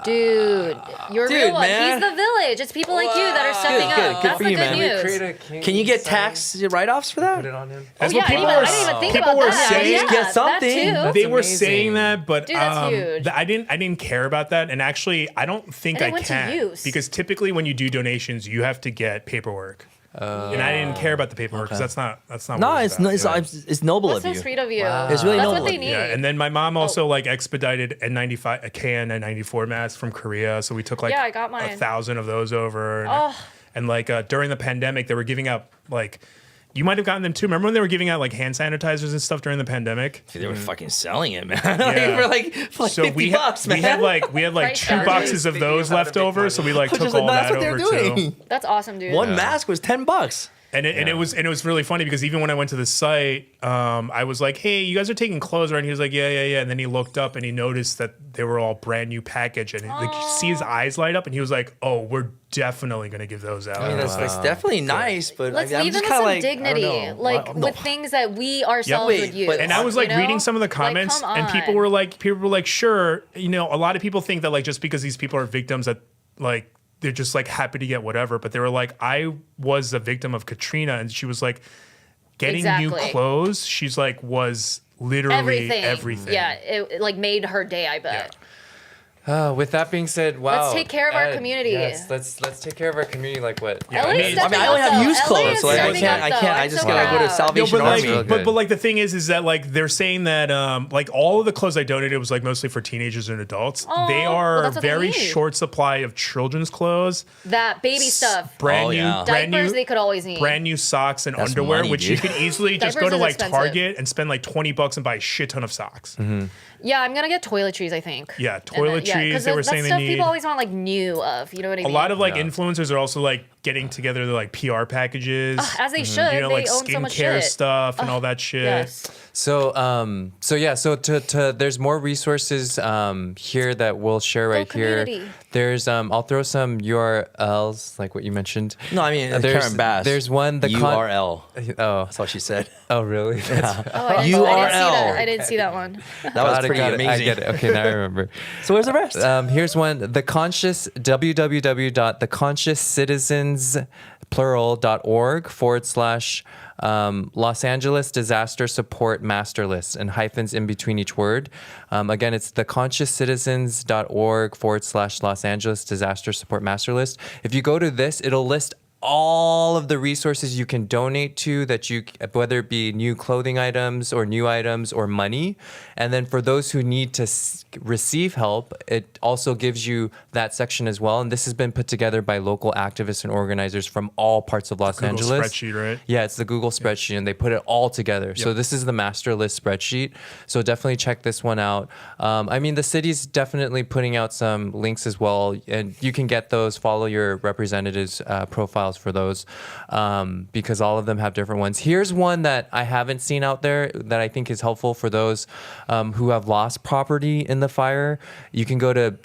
Dude, you're a Dude, real one. man. He's the village. It's people like you that are stepping Good, up. good That's for the you, good man. news. Can you get tax write-offs for Put it that? on him. That's Yeah, what people I were. didn't even think people about were that. saying. Yeah, Get that something. too. That's They were amazing. saying that, but Dude, that's huge. I didn't care about that, and actually, I don't think And it I went to can use. because typically when you do donations, you have to get paperwork, and I didn't care about the paperwork because that's not. No, what it's about. it's noble That's of so you. sweet of you. It's really That's noble what they of need. you. Yeah, and then my mom also like expedited N95, a KN94 mask from Korea, so we took like Yeah, I got mine. 1,000 of those over, and, Oh. and like during the pandemic, they were giving out like. You might have gotten them too. Remember when they were giving out like hand sanitizers and stuff during the pandemic? They were fucking selling it, man. Yeah. for like So $50, man. we had like Price 2 gouging. boxes of Speaking those of how to left make over, money. so we like Just took like, all no, that's that what they're over doing. too. That's awesome, dude. One mask was $10. And it was really funny because even when I went to the site, I was like, "Hey, you guys are taking clothes, right?" And he was like, "Yeah." And then he looked up and he noticed that they were all brand new package, and like you see his eyes light up, and he was like, "Oh, we're definitely gonna give those out." I mean, that's definitely nice, but Let's I'm leave just them with kind of some like, dignity, I don't know. like Well, no. with things that we ourselves wait, would use. but- And I was like you know? reading some of the Like, comments, come and people on. were like, sure, a lot of people think that like just because these people are victims that like they're just like happy to get whatever, but they were like, I was a victim of Katrina, and she was like, getting new Exactly. clothes. She's like was literally everything. Yeah, it like made her day. I bet. With that being said, wow. Let's take care of our Ed, community. Yes, let's take care of our community. Like what? Yeah, LA I is mean, stepping I only up, have though. used LA clothes, is so I stepping can't. up, though. I I'm just so gotta go to proud. No, Salvation but like, Army. Real good. but like the thing is that like they're saying that like all of the clothes I donated was like mostly for teenagers and adults. They well, are that's what they very need. short supply of children's clothes, That baby stuff. brand Oh, new, yeah. brand Diapers new, they could always need. brand new socks and That's underwear, money, which you dude. could easily just Diapers go to is like expensive. Target and spend like $20 and buy a shit ton of socks. Yeah, I'm gonna get toiletries. I think. Yeah, And then- toiletries, 'cause they were that's saying they stuff need. people always want like new of. You know what I A mean? lot of like influencers are also like getting together their like PR packages. As they should. You know, They like own so much skincare shit. stuff and all that shit. Yes. So to there's more resources here that we'll share right here. community. There's I'll throw some URLs like what you mentioned. No, I mean There's- Karen Bass. there's one, the URL. Oh, That's what she said. oh really? Oh, I didn't see URL. that. I didn't see that one. That was Got it, pretty got it. amazing. I get it. Okay, now I remember. So where's the rest? Here's one. The Conscious www.theconsciouscitizens.org/ Los Angeles Disaster Support Masterlist and hyphens in between each word. Again, it's theconsciouscitizens.org / Los Angeles Disaster Support Masterlist. If you go to this, it'll list all of the resources you can donate to that you, whether it be new clothing items or new items or money. And then for those who need to receive help, it also gives you that section as well. And this has been put together by local activists and organizers from all parts of Los Angeles. Spreadsheet, right? Yeah, it's the Google spreadsheet, and they put it all together. So this is the Masterlist spreadsheet. So definitely check this one out. I mean, the city's definitely putting out some links as well, and you can get those. Follow your representatives' profiles for those, because all of them have different ones. Here's one that I haven't seen out there that I think is helpful for those who have lost property in the fire. You can go to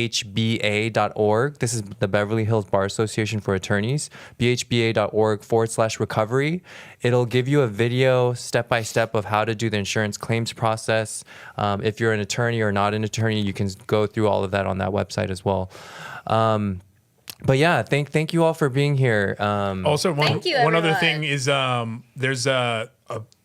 www.bhba.org. This is the Beverly Hills Bar Association for Attorneys. bhba.org/recovery. It'll give you a video step-by-step of how to do the insurance claims process. If you're an attorney or not an attorney, you can go through all of that on that website as well. But yeah, thank you all for being here. Also, one other everyone. thing is there's a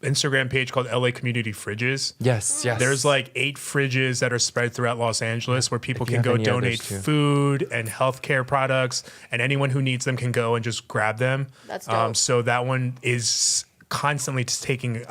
Instagram page called LA Community Fridges. Yes. There's like 8 fridges that are spread throughout Los Angeles where people If you can have go any donate others, too. food and healthcare products, and anyone who needs them can go and just grab them. That's dope. So that one is constantly taking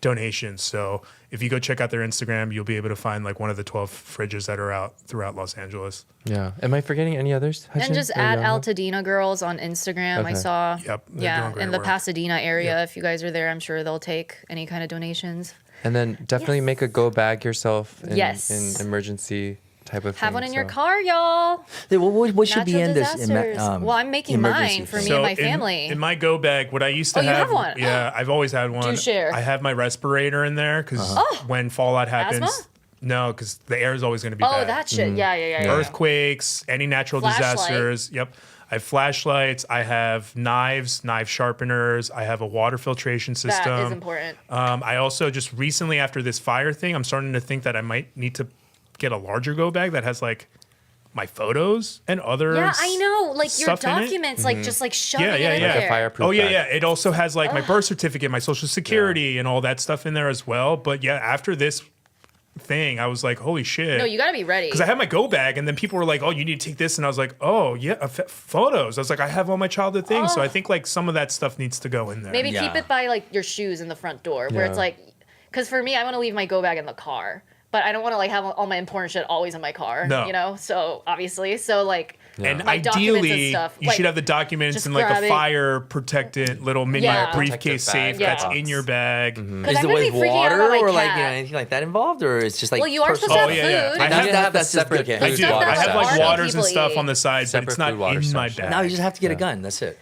donations. So if you go check out their Instagram, you'll be able to find like one of the 12 fridges that are out throughout Los Angeles. Yeah. Am I forgetting any others? And Hudson? just Or at Yana? Altadena Girls on Instagram. I Okay. saw. Yep, they're Yeah, doing great in the work. Pasadena area. If you guys are there, I'm sure they'll take any kind of donations. And then definitely Yes. make a go bag yourself in, Yes. in emergency type of thing. Have one in your so. car, y'all. What should be Natural in this? disasters. Well, I'm making emergency mine for thing? me and my family. In my go bag, what I used to Oh, you have, have one? yeah, I've always had one. Do share. I have my respirator in there because when fallout happens, Asthma? no, because the air is always going to be Oh, bad. that shit. Yeah. Earthquakes, any natural Flashlight. disasters. Yep. I have flashlights. I have knives, knife sharpeners. I have a water filtration system. That is important. I also just recently, after this fire thing, I'm starting to think that I might need to get a larger go bag that has like my photos and other Yeah, I know. Like your stuff in it. documents, like just like shoving Yeah, it in yeah. there. Like a fireproof Oh yeah, bag. yeah. It also has like my birth certificate, my social security, and all that stuff in there as well. But yeah, after this thing, I was like, holy shit. No, you gotta be ready. Because I had my go bag, and then people were like, "Oh, you need to take this," and I was like, "Oh, yeah, photos." I was like, "I have all my childhood things," so I think like some of that stuff needs to go in there. Maybe Yeah. keep it by like your shoes in the front door, where it's Yeah. like, because for me, I want to leave my go bag in the car, but I don't want to like have all my important shit always in my car. No. You know, so obviously, so like. And My documents and ideally, stuff, you like, should have the documents just in like grab a it. fire protected little mini Yeah. briefcase Protective bag. safe that's Yeah. in your bag. Because Is I'm there gonna be with freaking out water about my or cat. like anything like that involved, or it's just like Well, you are supposed personal? to have Oh, yeah, food. yeah. I have to have that separate certificate. The I do. stuff I that have like our waters and people stuff eat. on the side, but Separate it's not food, water in my section. bag. Now you just have to get a gun. That's it.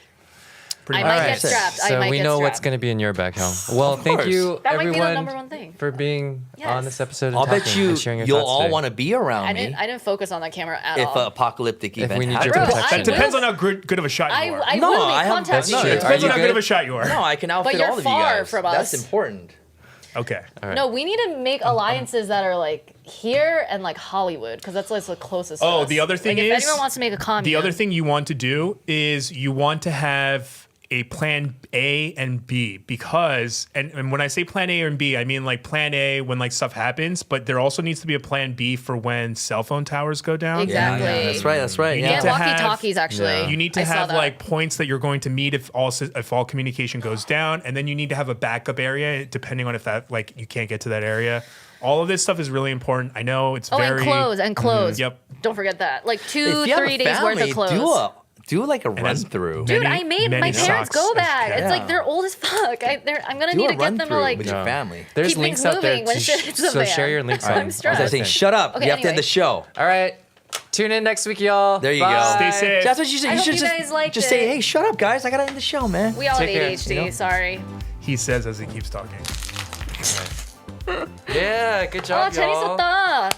I Pretty might much. get strapped. I So might we get know what's strapped. going to be in your bag, Hal. Well, thank course. you, That might be the everyone, number one thing. for being Yes. on this episode. And I'll bet talking you and sharing your you'll thoughts all today. want to be around I me didn't focus on the camera at if all. an apocalyptic If event we need your happens. Bro, protection. That depends on how good of a shot you are. I No, will be I have- contacting that's you. true. It Are depends you on how good of a good? shot you are. No, I can outfit you're all of you far guys. from That's us. important. Okay. No, we need to make alliances that are like here and like Hollywood, because that's like the closest. to Oh, us. the other thing like, if is- anyone wants to make a commune, The other thing you want to do is you want to have a plan A and B, because and when I say plan A and B, I mean like plan A when like stuff happens, but there also needs to be a plan B for when cell phone towers go down. Exactly. That's right. That's right. You Yeah. need Get to have- walkie-talkies, actually. You need to I saw have that. like points that you're going to meet if all communication goes down, and then you need to have a backup area depending on if that like you can't get to that area. All of this stuff is really important. I know it's Oh, very and clothes. Yep. Don't forget that. Like If you have 2-3 a days worth family, of clothes. do like a run that's- through. Dude, many- I made many my parents socks go as bag. cats. It's like they're old as fuck. I'm gonna Do need a to get run them to through like. with your family. There's keep links things out there. moving when shit hits the So fan. share your links I'm on. I was stressed. saying, shut up. Okay, you have to end anyway. the show. All right. Tune in next week, y'all. There you Bye. go. Stay safe. That's what you said. I You hope should you guys liked just say, it. hey, shut up, guys. I gotta end the show, man. We all have Take care, ADHD. you know? Sorry. He says as he keeps talking. Yeah, good Oh, job, y'all. 재밌었다.